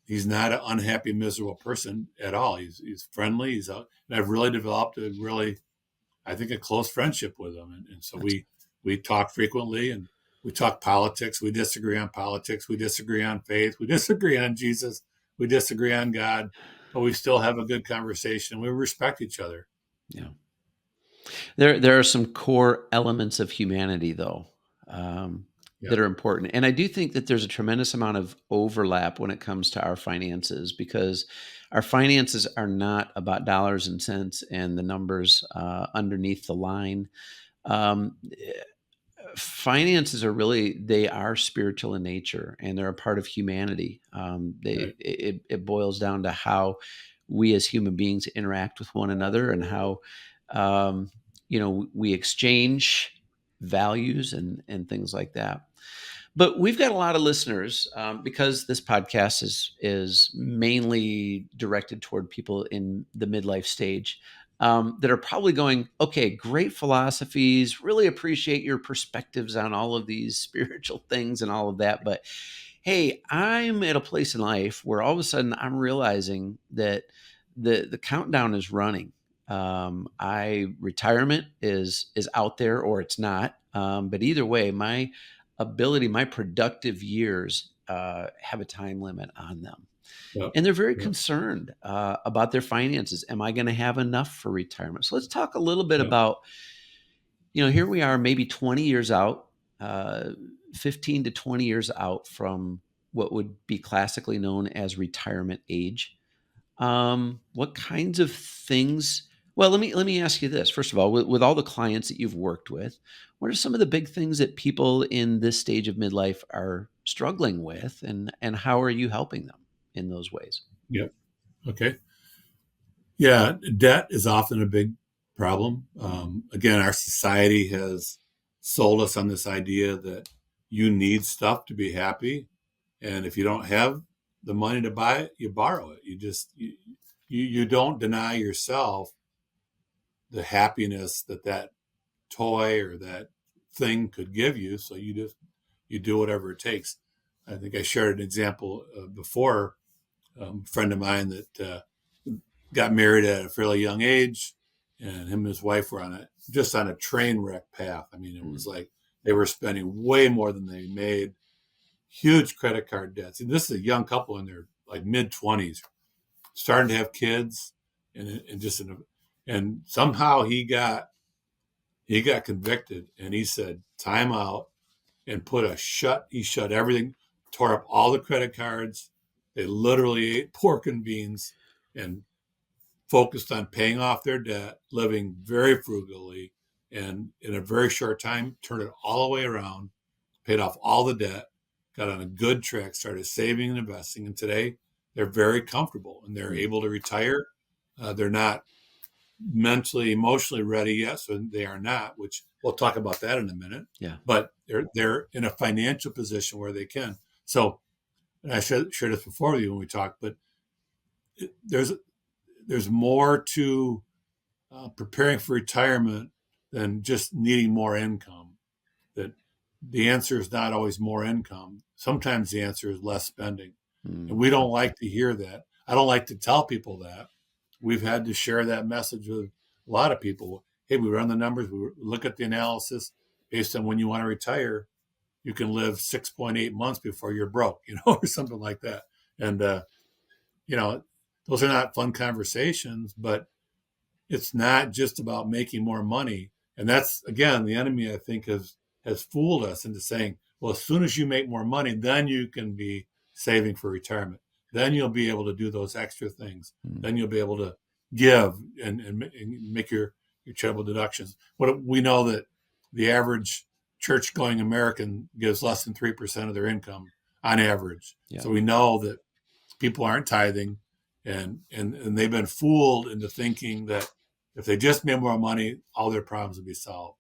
he's not an unhappy, miserable person at all. He's friendly. He's out, and I've really developed I think, a close friendship with him. And so That's we talk frequently, and we talk politics. We disagree on politics. We disagree on faith. We disagree on Jesus. We disagree on God, but we still have a good conversation. We respect each other. yeah. There are some core elements of humanity, though, um, Yeah, that are important, and I do think that there's a tremendous amount of overlap when it comes to our finances because our finances are not about dollars and cents and the numbers underneath the line. Um, Finances are really they are spiritual in nature and they're a part of humanity. right. It boils down to how we as human beings interact with one another and how um, we exchange values and things like that. But we've got a lot of listeners because this podcast is mainly directed toward people in the midlife stage that are probably going, okay, great philosophies. Really appreciate your perspectives on all of these spiritual things and all of that. But hey, I'm at a place in life where all of a sudden I'm realizing that the countdown is running. I retirement is out there or it's not. But either way, my productive years have a time limit on them. Yeah, And they're very yeah, concerned about their finances. Am I going to have enough for retirement? So let's talk a little bit yeah, about, here we are, maybe 20 years out, uh, 15 to 20 years out from what would be classically known as retirement age. What kinds of things? Well, let me ask you this. First of all, with all the clients that you've worked with, what are some of the big things that people in this stage of midlife are struggling with, and how are you helping them in those ways? yeah. Okay. Yeah, debt is often a big problem. Again, our society has sold us on this idea that you need stuff to be happy, and if you don't have the money to buy it, you borrow it. You don't deny yourself the happiness that that toy or that thing could give you. So you do whatever it takes. I think I shared an example before. A friend of mine that got married at a fairly young age, and him and his wife were on a train wreck path. I mean, it Mm, was like they were spending way more than they made, huge credit card debts. And this is a young couple in their like mid 20s, starting to have kids, and just and somehow he got convicted, and he said time out and he shut everything, tore up all the credit cards. They literally ate pork and beans and focused on paying off their debt, living very frugally, and in a very short time turned it all the way around, paid off all the debt, got on a good track, started saving and investing, and today they're very comfortable and they're mm, able to retire. They're not mentally, emotionally ready yet, so they are not. Which we'll talk about that in a minute. yeah. But they're in a financial position where they can. So, and I shared this before with you when we talked, but there's more to preparing for retirement than just needing more income. That the answer is not always more income. Sometimes the answer is less spending. And Mm, we don't like to hear that. I don't like to tell people that. We've had to share that message with a lot of people. Hey, we run the numbers, we look at the analysis based on when you want to retire. You can live 6.8 months before you're broke, or something like that. And, you know, those are not fun conversations, but it's not just about making more money. And that's again the enemy I think has fooled us into saying, well, as soon as you make more money, then you can be saving for retirement. Then you'll be able to do those extra things. mm, Then you'll be able to give and make your charitable deductions. What we know that the average church going American gives less than 3% of their income on average. yeah. So we know that people aren't tithing, and they've been fooled into thinking that if they just made more money, all their problems would be solved.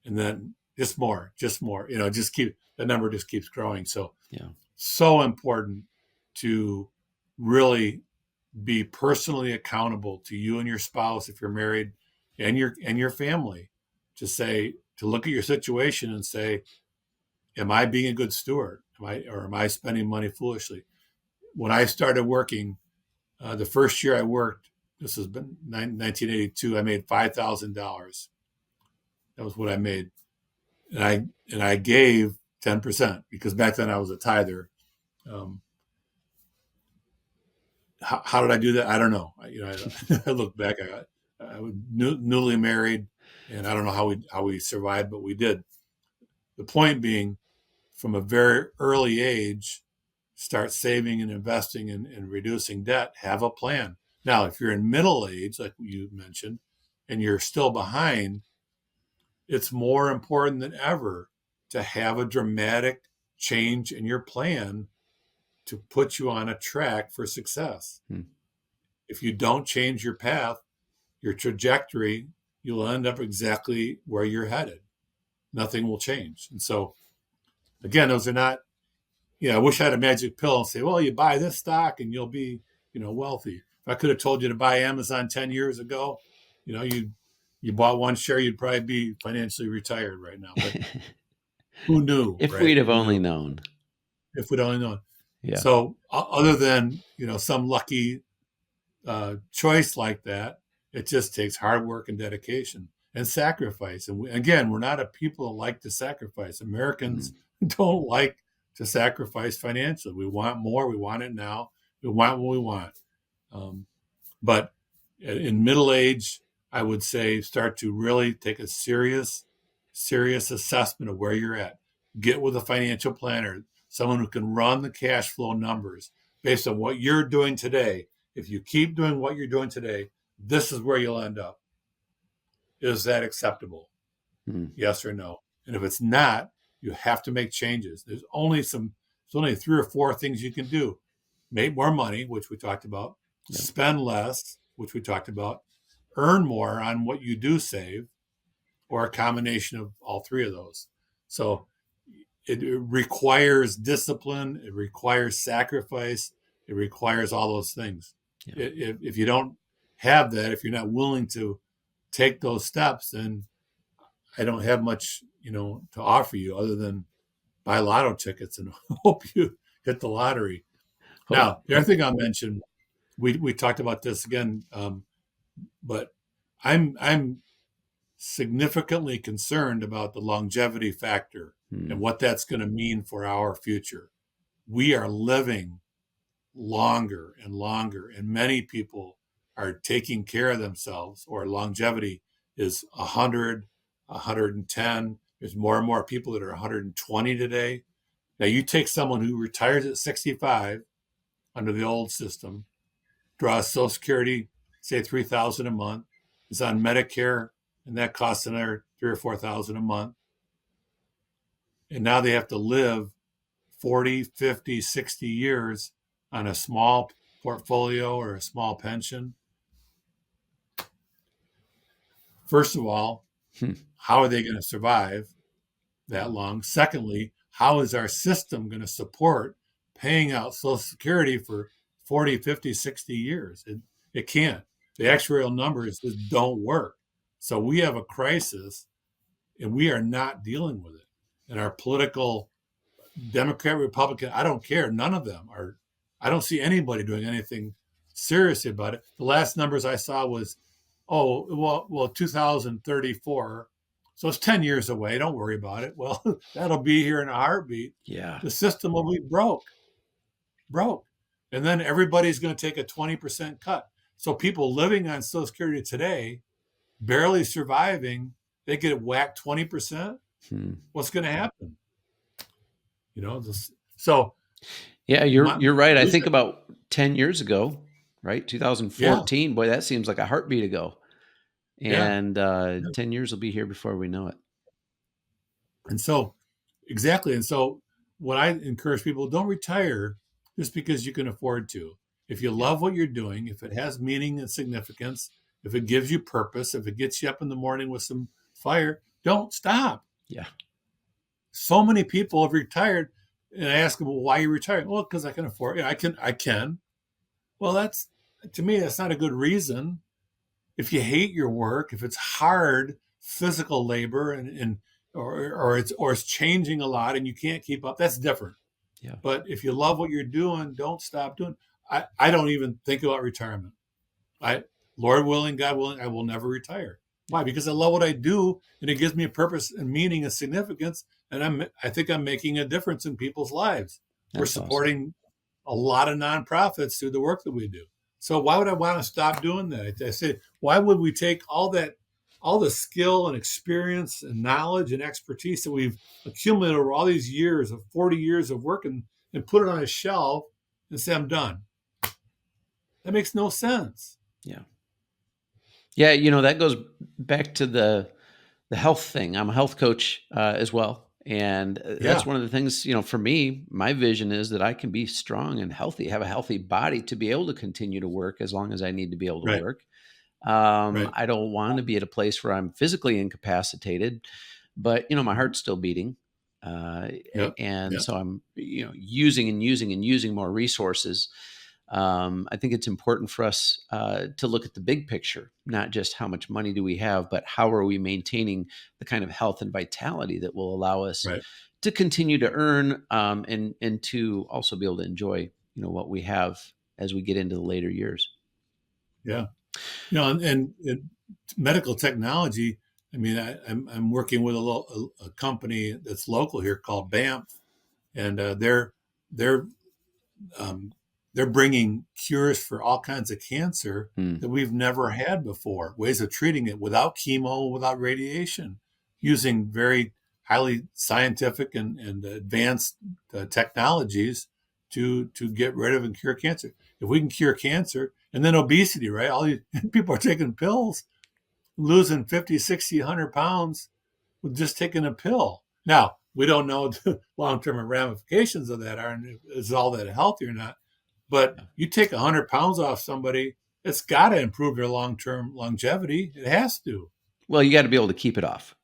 And then just more, just keep the number just keeps growing. Yeah. So important to really be personally accountable to you and your spouse if you're married, and your family, to look at your situation and say, am I being a good steward? Am I spending money foolishly? When I started working, the first year I worked, this has been 1982, I made $5,000. That was what I made. And I gave 10% because back then I was a tither. Um, how did I do that? I don't know. I look back, I was newly married, and I don't know how we survived, but we did. The point being, from a very early age, start saving and investing and reducing debt. Have a plan. Now, if you're in middle age, like you mentioned, and you're still behind, it's more important than ever to have a dramatic change in your plan to put you on a track for success. If you don't change your path, your trajectory, you'll end up exactly where you're headed. Nothing will change. And so, again, those are not, I wish I had a magic pill and say, well, you buy this stock and you'll be, wealthy. If I could have told you to buy Amazon 10 years ago, you bought one share, you'd probably be financially retired right now. But who knew? If right? we'd have only known. If we'd only known. Yeah. So other than, some lucky choice like that, it just takes hard work and dedication and sacrifice. And again, we're not a people that like to sacrifice. Americans don't like to sacrifice financially. We want more. We want it now. We want what we want. But in middle age, I would say start to really take a serious assessment of where you're at. Get with a financial planner, someone who can run the cash flow numbers based on what you're doing today. If you keep doing what you're doing today, this is where you'll end up. Is that acceptable? Yes or no? And if it's not, you have to make changes. There's only 3 or 4 things you can do. Make more money, which we talked about. Yep. Spend less, which we talked about. Earn more on what you do save, or a combination of all 3 of those. So it requires discipline. It requires sacrifice. It requires all those things. Yeah. If you don't have that, if you're not willing to take those steps, then I don't have much, to offer you other than buy lotto tickets and hope you hit the lottery. Now, the other thing I'll mention, we talked about this again, but I'm significantly concerned about the longevity factor and what that's going to mean for our future. We are living longer and longer, and many people are taking care of themselves, or longevity is 100, 110. There's more and more people that are 120 today. Now, you take someone who retires at 65 under the old system, draws Social Security, say $3,000 a month, is on Medicare, and that costs another $3,000 or $4,000 a month. And now they have to live 40, 50, 60 years on a small portfolio or a small pension. First of all, how are they going to survive that long? Secondly, how is our system going to support paying out Social Security for 40, 50, 60 years? It can't. The actuarial numbers just don't work. So we have a crisis, and we are not dealing with it. And our political, Democrat, Republican, I don't care. None of them are. I don't see anybody doing anything seriously about it. The last numbers I saw was, 2034. So it's 10 years away. Don't worry about it. Well, that'll be here in a heartbeat. Yeah. The system will be broke. And then everybody's going to take a 20% cut. So people living on Social Security today, barely surviving, they get whacked 20%. What's going to happen? So. Yeah, you're right. I think about 10 years ago, right? 2014. Yeah. Boy, that seems like a heartbeat ago. And 10 years will be here before we know it. And so, exactly. And so what I encourage people, don't retire just because you can afford to. If you love what you're doing, if it has meaning and significance, if it gives you purpose, if it gets you up in the morning with some fire, don't stop. Yeah. So many people have retired, and I ask them, well, why are you retiring? Well, because I can afford it. I can. Well, to me, that's not a good reason. If you hate your work, if it's hard physical labor or it's changing a lot and you can't keep up, that's different. Yeah. But if you love what you're doing, don't stop doing. I don't even think about retirement. Lord willing, God willing, I will never retire. Why? Because I love what I do, and it gives me a purpose and meaning and significance. And I think I'm making a difference in people's lives. We're supporting a lot of nonprofits through the work that we do. So why would I want to stop doing that? I said, why would we take all the skill and experience and knowledge and expertise that we've accumulated over all these years of 40 years of work and put it on a shelf and say, I'm done? That makes no sense. Yeah. Yeah, that goes back to the health thing. I'm a health coach as well, and Yeah, that's one of the things. For me, my vision is that I can be strong and healthy, have a healthy body to be able to continue to work as long as I need to be able to right, work. right. I don't want to be at a place where I'm physically incapacitated, but my Mhm. heart's still beating, uh, Yep, and yep, so I'm using and using and using more resources. I think it's important for us to look at the big picture, not just how much money do we have, but how are we maintaining the kind of health and vitality that will allow us right. to continue to earn, and to also be able to enjoy what we have as we get into the later years. Yeah. And medical technology. I mean, I'm working with a company that's local here called BAMF, and they're um, they're bringing cures for all kinds of cancer Hmm. that we've never had before. Ways of treating it without chemo, without radiation, using very highly scientific and advanced technologies to get rid of and cure cancer. If we can cure cancer, and then obesity, right? All these people are taking pills, losing 50, 60, 100 pounds with just taking a pill. Now, we don't know the long-term ramifications of that are, and is all that healthy or not. But Yeah. you take 100 pounds off somebody, it's got to improve their long-term longevity. It has to. Well, you got to be able to keep it off.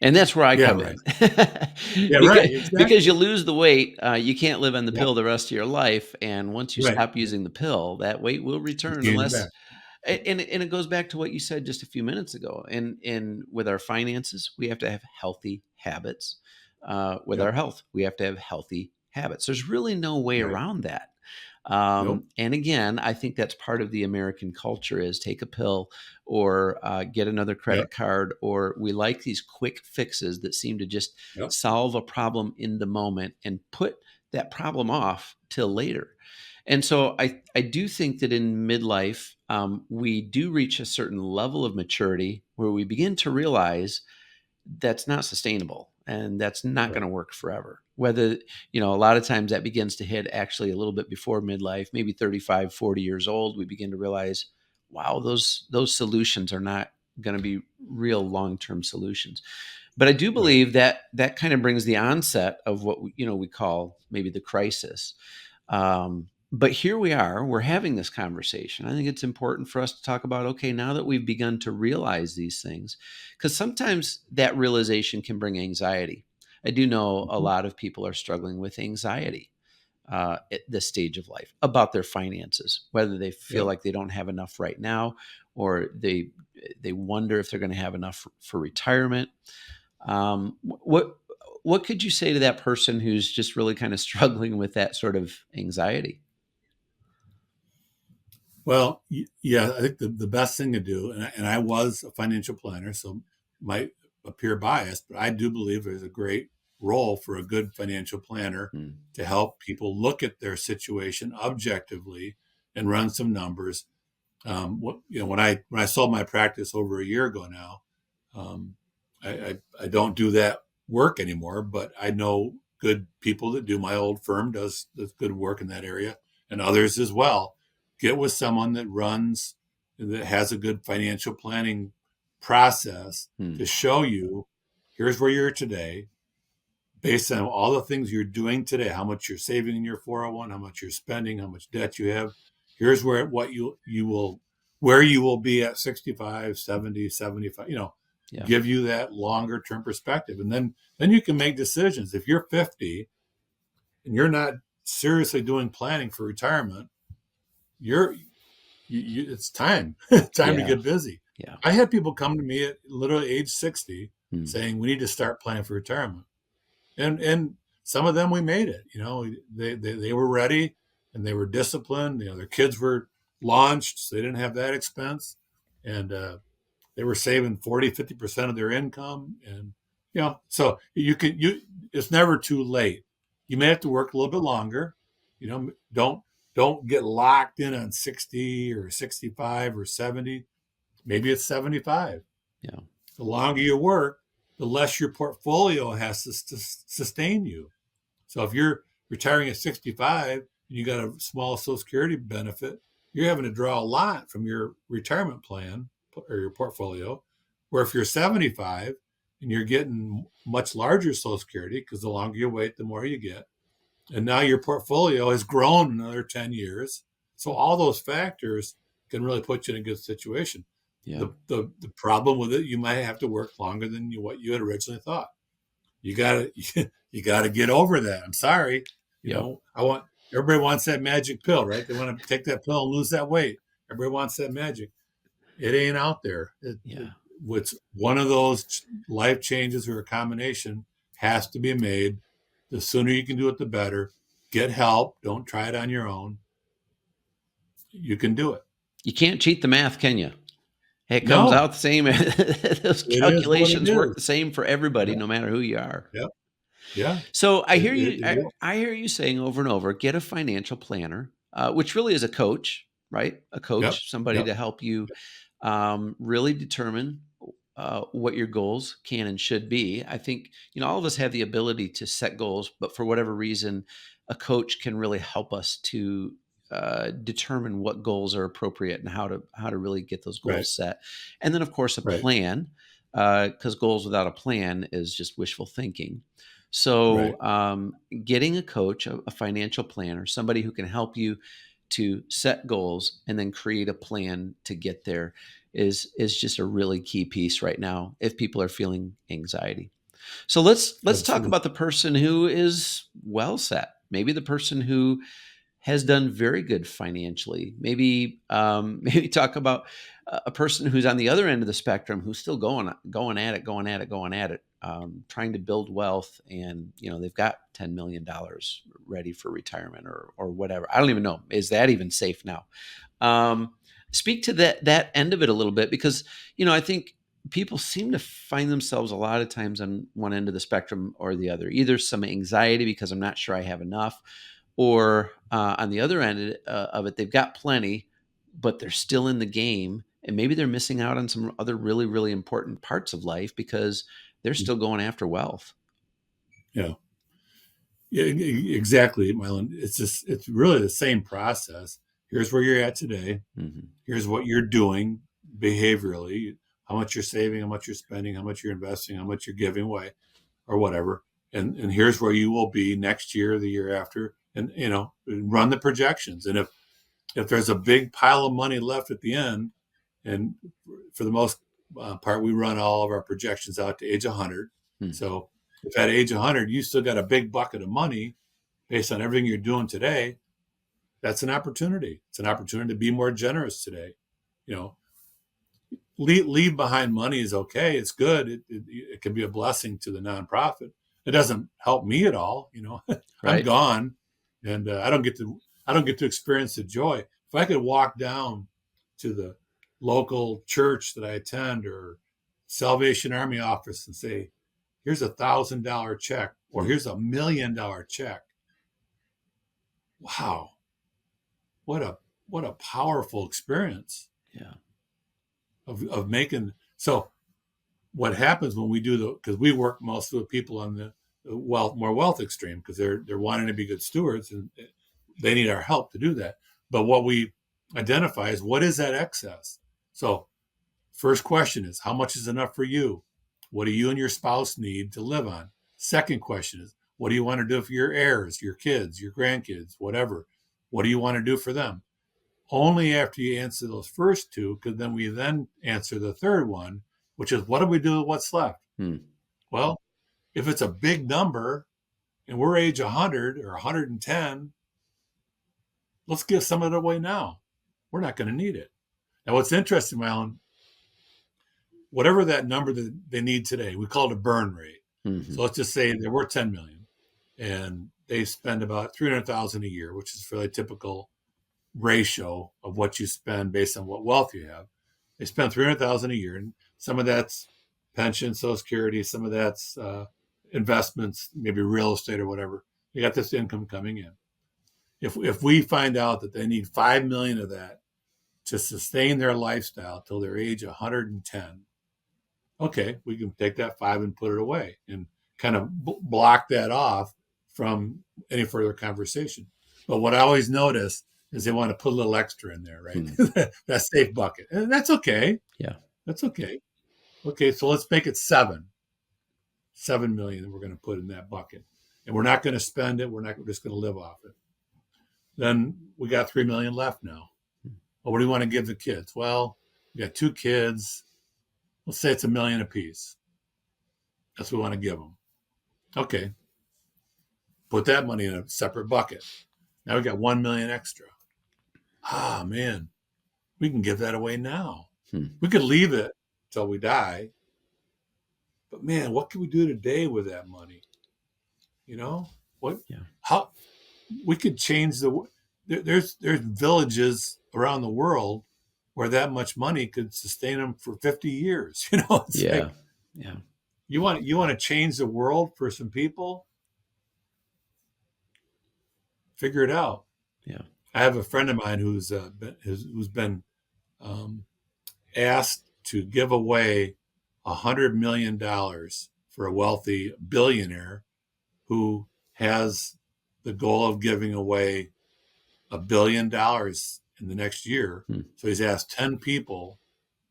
And that's where I Yeah, come right. in. Yeah, right. Because you Exactly. lose the weight, you can't live on the Yeah, pill the rest of your life, and once you right. stop using the pill, that weight will You return gain it unless back. and it goes back to what you said just a few minutes ago. And with our finances, we have to have healthy habits. With our Yep. health, we have to have healthy habits. There's really no way Right. around that. Nope. And again, I think that's part of the American culture is take a pill or get another Yep. credit card, or we like these quick fixes that seem to just Yep. solve a problem in the moment and put that problem off till later. And so I do think that in midlife, we do reach a certain level of maturity where we begin to realize that's not sustainable and that's not going Right. to work forever. Whether, a lot of times that begins to hit actually a little bit before midlife, maybe 35, 40 years old, we begin to realize, wow, those solutions are not going to be real long-term solutions. But I do Right. believe that that kind of brings the onset of what we call maybe the crisis. But here we are, we're having this conversation. I think it's important for us to talk about, okay, now that we've begun to realize these things, because sometimes that realization can bring anxiety. I do know a Mhm. lot of people are struggling with anxiety at this stage of life about their finances, whether they feel Yep. like they don't have enough right now, or they wonder if they're going to have enough for retirement. What could you say to that person who's just really kind of struggling with that sort of anxiety? Well, yeah, I think the best thing to do, and I was a financial planner, so might appear biased, but I do believe there's a great role for a good financial planner Hmm. to help people look at their situation objectively and run some numbers. When I sold my practice over a year ago now, um, I don't do that work anymore, but I know good people that do. My old firm does good work in that area, and others as well. Get with someone that has a good financial planning process Hmm. to show you here's where you're today, based on all the things you're doing today, how much you're saving in your 401, how much you're spending, how much debt you have. Here's what you will where you will be at 65, 70, 75, Yeah. give you that longer term perspective. And then you can make decisions. If you're 50 and you're not seriously doing planning for retirement, you're it's time. Time to Yeah. get busy. Yeah. I had people come to me at literally age 60 Hmm. saying we need to start planning for retirement, and some of them we made it. They were ready and they were disciplined. Their kids were launched, so they didn't have that expense, and they were saving 40, 50% of their income. And so it's never too late. You may have to work a little bit longer. Don't don't get locked in on 60 or 65 or 70. Maybe it's 75. Yeah. The longer you work, the less your portfolio has to sustain you. So if you're retiring at 65 and you got a small Social Security benefit, you're having to draw a lot from your retirement plan or your portfolio. Where if you're 75 and you're getting much larger Social Security, because the longer you wait, the more you get. And now your portfolio has grown another 10 years. So all those factors can really put you in a good situation. Yeah. The problem with it, you might have to work longer than what you had originally thought. You gotta you gotta get over that. I'm sorry. Everybody wants that magic pill, right? They want to take that pill and lose that weight. Everybody wants that magic. It ain't out there. It's one of those life changes or a combination has to be made. The sooner you can do it, the better. Get help. Don't try it on your own. You can do it. You can't cheat the math, can you? It comes No, out the same. Those it is what it calculations work is. the same for everybody, Yeah, no matter who you are. yeah, yeah. So I hear you. It is. I hear you saying over and over, get a financial planner, which really is a coach, right? A Yep, coach, somebody yep, to help you really determine what your goals can and should be. I think all of us have the ability to set goals, but for whatever reason, a coach can really help us to determine what goals are appropriate and how to really get those right, goals set. And then, of course, a right, plan, because goals without a plan is just wishful thinking. right. So, getting a coach, a financial planner, somebody who can help you to set goals and then create a plan to get there is just a really key piece right now if people are feeling anxiety. So let's talk Absolutely. about the person who is well set. Maybe the person who has done very good financially. Maybe maybe talk about a person who's on the other end of the spectrum who's still going at it, trying to build wealth, and they've got $10 million ready for retirement or whatever. I don't even know. Is that even safe now? Um, Speak to that end of it a little bit, because I think people seem to find themselves a lot of times on one end of the spectrum or the other. Either some anxiety because I'm not sure I have enough, or on the other end of it, they've got plenty, but they're still in the game, and maybe they're missing out on some other really, really important parts of life because they're still going after wealth. Yeah. Yeah, exactly, Mylan. It's really the same process. Here's where you're at today. Hmm. Here's what you're doing behaviorally, how much you're saving, how much you're spending, how much you're investing, how much you're giving away, or whatever. And here's where you will be next year, the year after, and run the projections. And if there's a big pile of money left at the end, and for the most part, we run all of our projections out to age 100. Hmm. So if at age 100 you still got a big bucket of money based on everything you're doing today, that's an opportunity. It's an opportunity to be more generous today. You know, leave behind money is okay. It's good. It can be a blessing to the nonprofit. It doesn't help me at all. I'm Right? gone, and I don't get to experience the joy. If I could walk down to the local church that I attend or Salvation Army office and say, "Here's $1,000 check," or Hmm. "Here's $1 million check." Wow, what a powerful experience Yeah. of making. So what happens when we do because we work mostly with people on the more wealth extreme, because they're wanting to be good stewards and they need our help to do that. But what we identify is, what is that excess? So first question is, how much is enough for you? What do you and your spouse need to live on? Second question is, what do you want to do for your heirs, your kids, your grandkids, whatever? What do you want to do for them? Only after you answer those first two could then we then answer the third one, which is, what do we do with what's left? Hmm. Well, if it's a big number and we're age 100 or 110, let's give some of it away now. We're not going to need it. Now, what's interesting, Alan, whatever that number that they need today, we call it a burn rate. Hmm. So let's just say they're worth 10 million and they spend about 300,000 a year, which is a fairly typical ratio of what you spend based on what wealth you have. They spend 300,000 a year, and some of that's pension, Social Security, some of that's investments, maybe real estate or whatever. You got this income coming in. if we find out that they need 5 million of that to sustain their lifestyle till their age 110, okay, we can take that 5 and put it away and kind of block that off from any further conversation. But what I always notice is they want to put a little extra in there, right? That safe bucket. And that's okay. Yeah. That's okay. Okay, so let's make it 7 million that we're going to put in that bucket. And we're not going to spend it. We're just going to live off it. Then we got 3 million left now. Well, what do you want to give the kids? Well, we got 2 kids. Let's say it's $1 million apiece. That's what we want to give them. Okay. Put that money in a separate bucket. Now we got 1 million extra. Ah, man, we can give that away now. We could leave it till we die. But man, what can we do today with that money? You know, what? Yeah. How we could change there's villages around the world where that much money could sustain them for 50 years. You know, it's like, you want to change the world for some people? Figure it out. Yeah. I have a friend of mine who's been asked to give away $100 million for a wealthy billionaire who has the goal of giving away $1 billion in the next year. So he's asked 10 people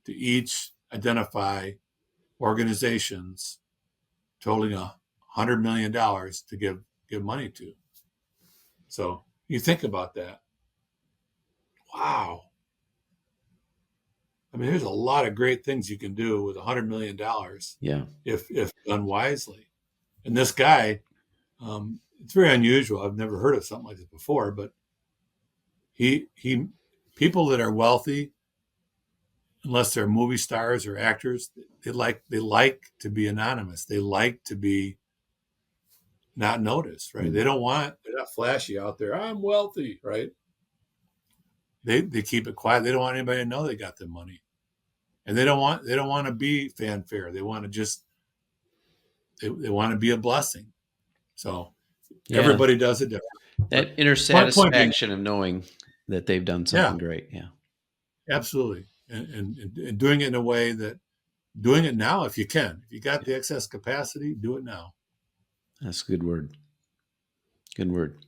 to each identify organizations totaling $100 million to give money to. So you think about that. Wow. I mean, there's a lot of great things you can do with $100 million. Yeah. If done wisely. And this guy, it's very unusual. I've never heard of something like this before, but he people that are wealthy, unless they're movie stars or actors, they like to be anonymous. They like to be not noticed, right? They're not flashy out there. I'm wealthy, right? They keep it quiet. They don't want anybody to know they got the money. And they don't want to be fanfare. They want to just they want to be a blessing. So everybody does it different. That inner satisfaction of knowing that they've done something great. Yeah. Absolutely. And doing it in a way that doing it now if you can. If you got the excess capacity, do it now. That's a good word. Good word.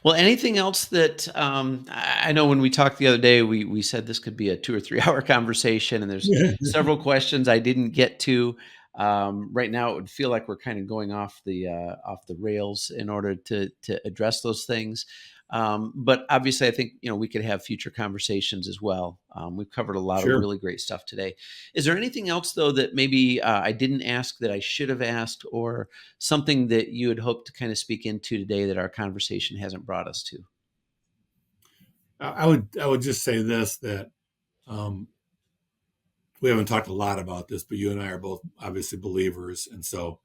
Well, anything else that I know when we talked the other day, we said this could be a 2 or 3 hour conversation, and there's several questions I didn't get to. Right now, it would feel like we're kind of going off the rails in order to address those things. But obviously, I think we could have future conversations as well. We've covered a lot of really great stuff today. Is there anything else though that maybe I didn't ask that I should have asked, or something that you had hoped to kind of speak into today that our conversation hasn't brought us to? I would just say this, that we haven't talked a lot about this, but you and I are both obviously believers, and so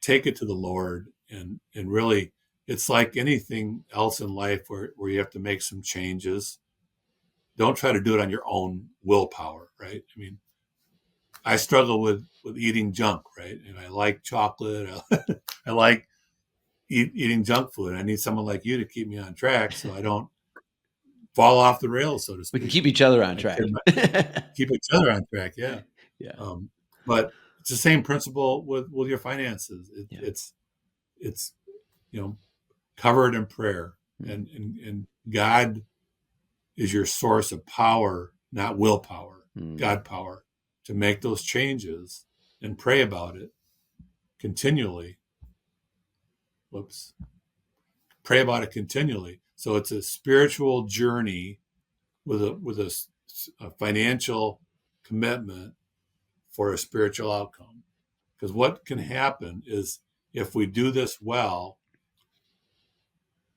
take it to the Lord, and really. It's like anything else in life where you have to make some changes. Don't try to do it on your own willpower, right? I mean, I struggle with eating junk, right? And I like chocolate. I like eating junk food. I need someone like you to keep me on track so I don't fall off the rails, so to speak. We can keep each other on track. Keep each other on track, yeah. Yeah. But it's the same principle with your finances. It's covered in prayer, and God is your source of power, not willpower. God power to make those changes, and pray about it continually. Pray about it continually. So it's a spiritual journey with a financial commitment for a spiritual outcome. Because what can happen is, if we do this well,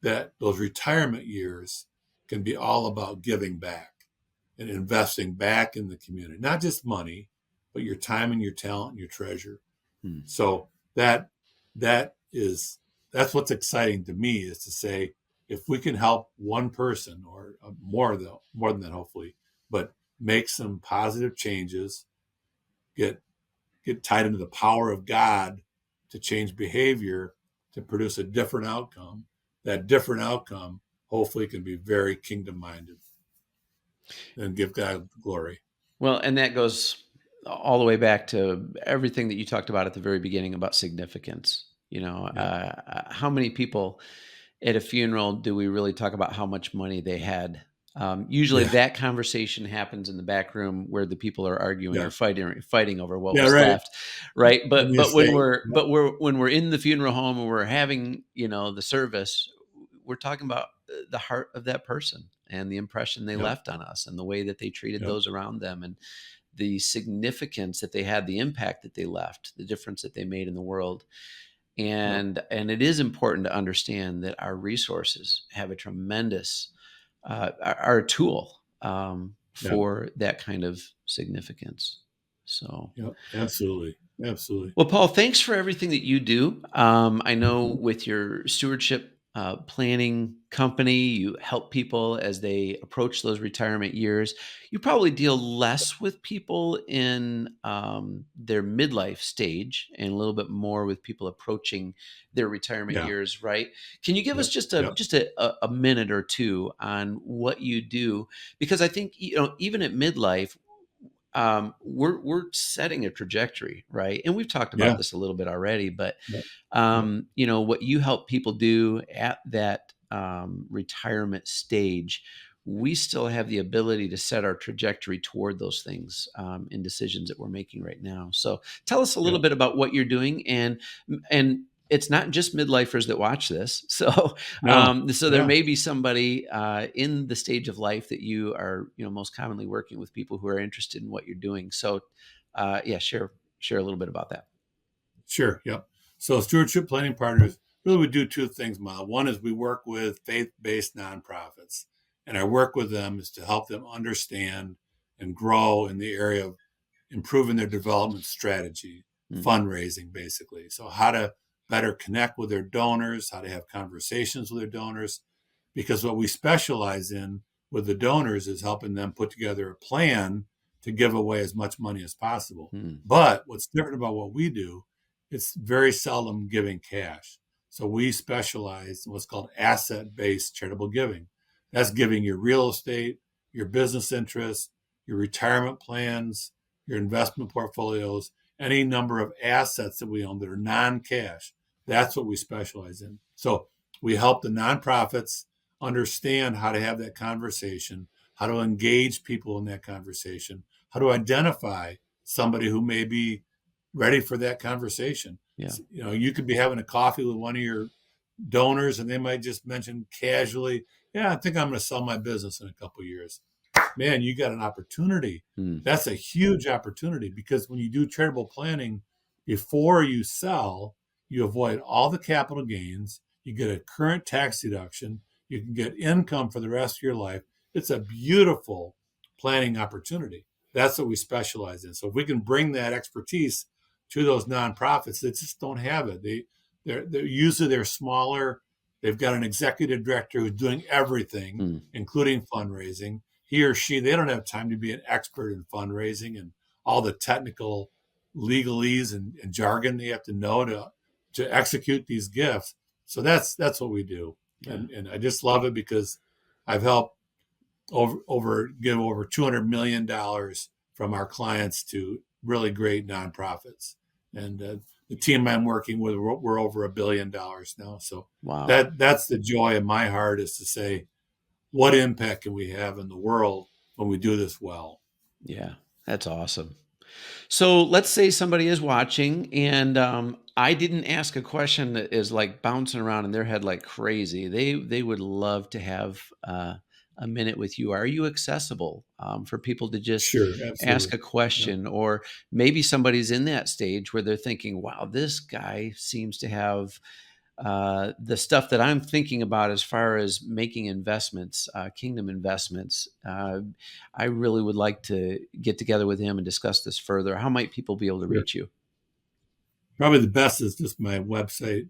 that those retirement years can be all about giving back and investing back in the community, not just money, but your time and your talent and your treasure. So that's what's exciting to me, is to say, if we can help one person, or more than that, hopefully, but make some positive changes, get tied into the power of God to change behavior, to produce a different outcome. That different outcome hopefully can be very kingdom minded and give God glory. Well, and that goes all the way back to everything that you talked about at the very beginning about significance. Yep. How many people at a funeral do we really talk about how much money they had? Usually, Yeah. that conversation happens in the back room where the people are arguing or Yeah. fighting over what Yeah. was Right. left, right? And But you but when say, we're yep. but we're when we're in the funeral home and we're having the service, we're talking about the heart of that person and the impression they Yep. left on us and the way that they treated Yep. those around them and the significance that they had, the impact that they left, the difference that they made in the world. Yep. And it is important to understand that our resources have a tremendous are a tool Yep. for that kind of significance. So Yep. Absolutely. Absolutely. well, Paul, thanks for everything that you do. I know Mhm. with your stewardship planning company, you help people as they approach those retirement years. You probably deal less with people in their midlife stage and a little bit more with people approaching their retirement Yeah. years, right? Can you give us Yep. just a Yep. a minute or two on what you do? Because I think even at midlife, we're setting a trajectory, right? And we've talked about Yeah. this a little bit already, but Yep. Yep. what you help people do at that retirement stage, we still have the ability to set our trajectory toward those things in decisions that we're making right now. So tell us a little Yep. bit about what you're doing, and it's not just midlifers that watch this. So No. so there Yeah. may be somebody in the stage of life that you are most commonly working with people who are interested in what you're doing. So yeah, share a little bit about that. Sure. Yep. So stewardship planning partners really we do two things, Ma. One is we work with faith-based nonprofits, and our work with them is to help them understand and grow in the area of improving their development strategy, Hmm. fundraising, basically. So how to better connect with their donors, how to have conversations with their donors, because what we specialize in with the donors is helping them put together a plan to give away as much money as possible. Hmm. But what's different about what we do, it's very seldom giving cash. So we specialize in what's called asset-based charitable giving. That's giving your real estate, your business interests, your retirement plans, your investment portfolios, any number of assets that we own that are non-cash. That's what we specialize in. So we help the nonprofits understand how to have that conversation, how to engage people in that conversation, how to identify somebody who may be ready for that conversation. Yeah. You could be having a coffee with one of your donors and they might just mention casually, yeah, I think I'm going to sell my business in a couple of years. Man, you got an opportunity. Hmm. That's a huge opportunity because when you do charitable planning before you sell, you avoid all the capital gains, you get a current tax deduction, you can get income for the rest of your life. It's a beautiful planning opportunity. That's what we specialize in. So if we can bring that expertise to those nonprofits that just don't have it, they're usually they're smaller. They've got an executive director who's doing everything, Hmm. including fundraising. He or she, they don't have time to be an expert in fundraising and all the technical legalese and jargon they have to know to execute these gifts. So that's what we do. Yeah. And I just love it because I've helped give over $200 million from our clients to really great nonprofits. And the team I'm working with, we're over $1 billion now. So Wow. that's the joy of my heart is to say, what impact can we have in the world when we do this well? Yeah. That's awesome. So let's say somebody is watching and I didn't ask a question that is like bouncing around in their head like crazy. They would love to have a minute with you. Are you accessible for people to just Sure, ask absolutely. a Yeah, question? Or maybe somebody's in that stage where they're thinking, wow, this guy seems to have the stuff that I'm thinking about as far as making investments, kingdom investments. I really would like to get together with him and discuss this further. How might people be able to sure. reach you? Probably the best is just my website,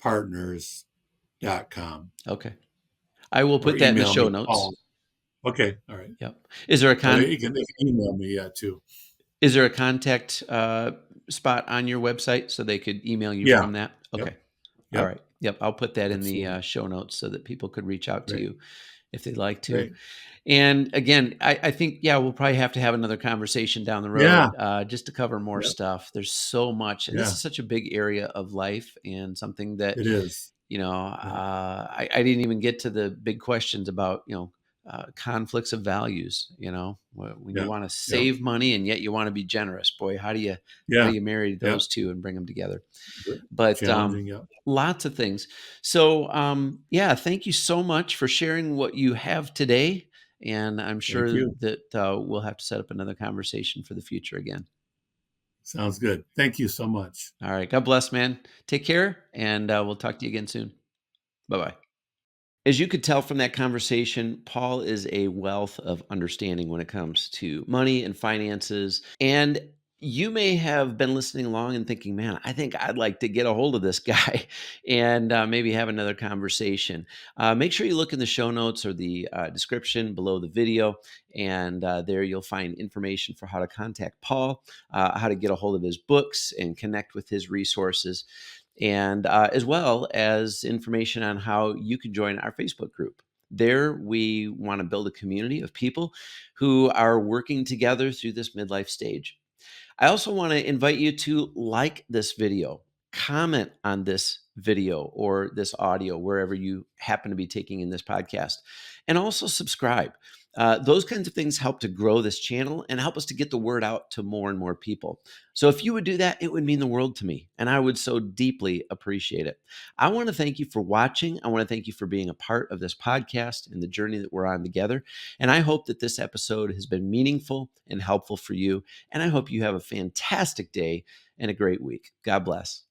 www.stewardshipplanningpartners.com, Okay. I will or put that in the email show me, Paul. notes. Okay, all right. Yep. Is there a Or they can email me too. is there a contact spot on your website so they could email you Yeah. from that? Yep. Okay. All Yep. right. Yep. I'll put that in the Absolutely. show notes so that people could reach out to Great. you if they'd like to. Great. And again, I think, yeah, we'll probably have to have another conversation down the Yeah. road just to cover more Yep. stuff. There's so much, and this Yeah. is such a big area of life and something that, It is. Yep. I didn't even get to the big questions about, conflicts of values, when you Yeah. want to Yep. save money and yet you want to be generous, boy, how do Yeah. you marry Yep. those two and bring them together? But Challenging. Yep. lots of things. So, yeah, thank you so much for sharing what you have today. And I'm Thank sure you. that we'll have to set up another conversation for the future again. Sounds good. Thank you so much. All right. God bless, man. Take care, and we'll talk to you again soon. Bye bye. As you could tell from that conversation, Paul is a wealth of understanding when it comes to money and finances. And you may have been listening along and thinking, man, I think I'd like to get a hold of this guy and maybe have another conversation. Make sure you look in the show notes or the description below the video. And there you'll find information for how to contact Paul, how to get a hold of his books and connect with his resources, and as well as information on how you can join our Facebook group. There, we want to build a community of people who are working together through this midlife stage. I also want to invite you to like this video, comment on this video or this audio, wherever you happen to be taking in this podcast, and also subscribe. Those kinds of things help to grow this channel and help us to get the word out to more and more people. So if you would do that, it would mean the world to me, and I would so deeply appreciate it. I want to thank you for watching. I want to thank you for being a part of this podcast and the journey that we're on together. And I hope that this episode has been meaningful and helpful for you. And I hope you have a fantastic day and a great week. God bless.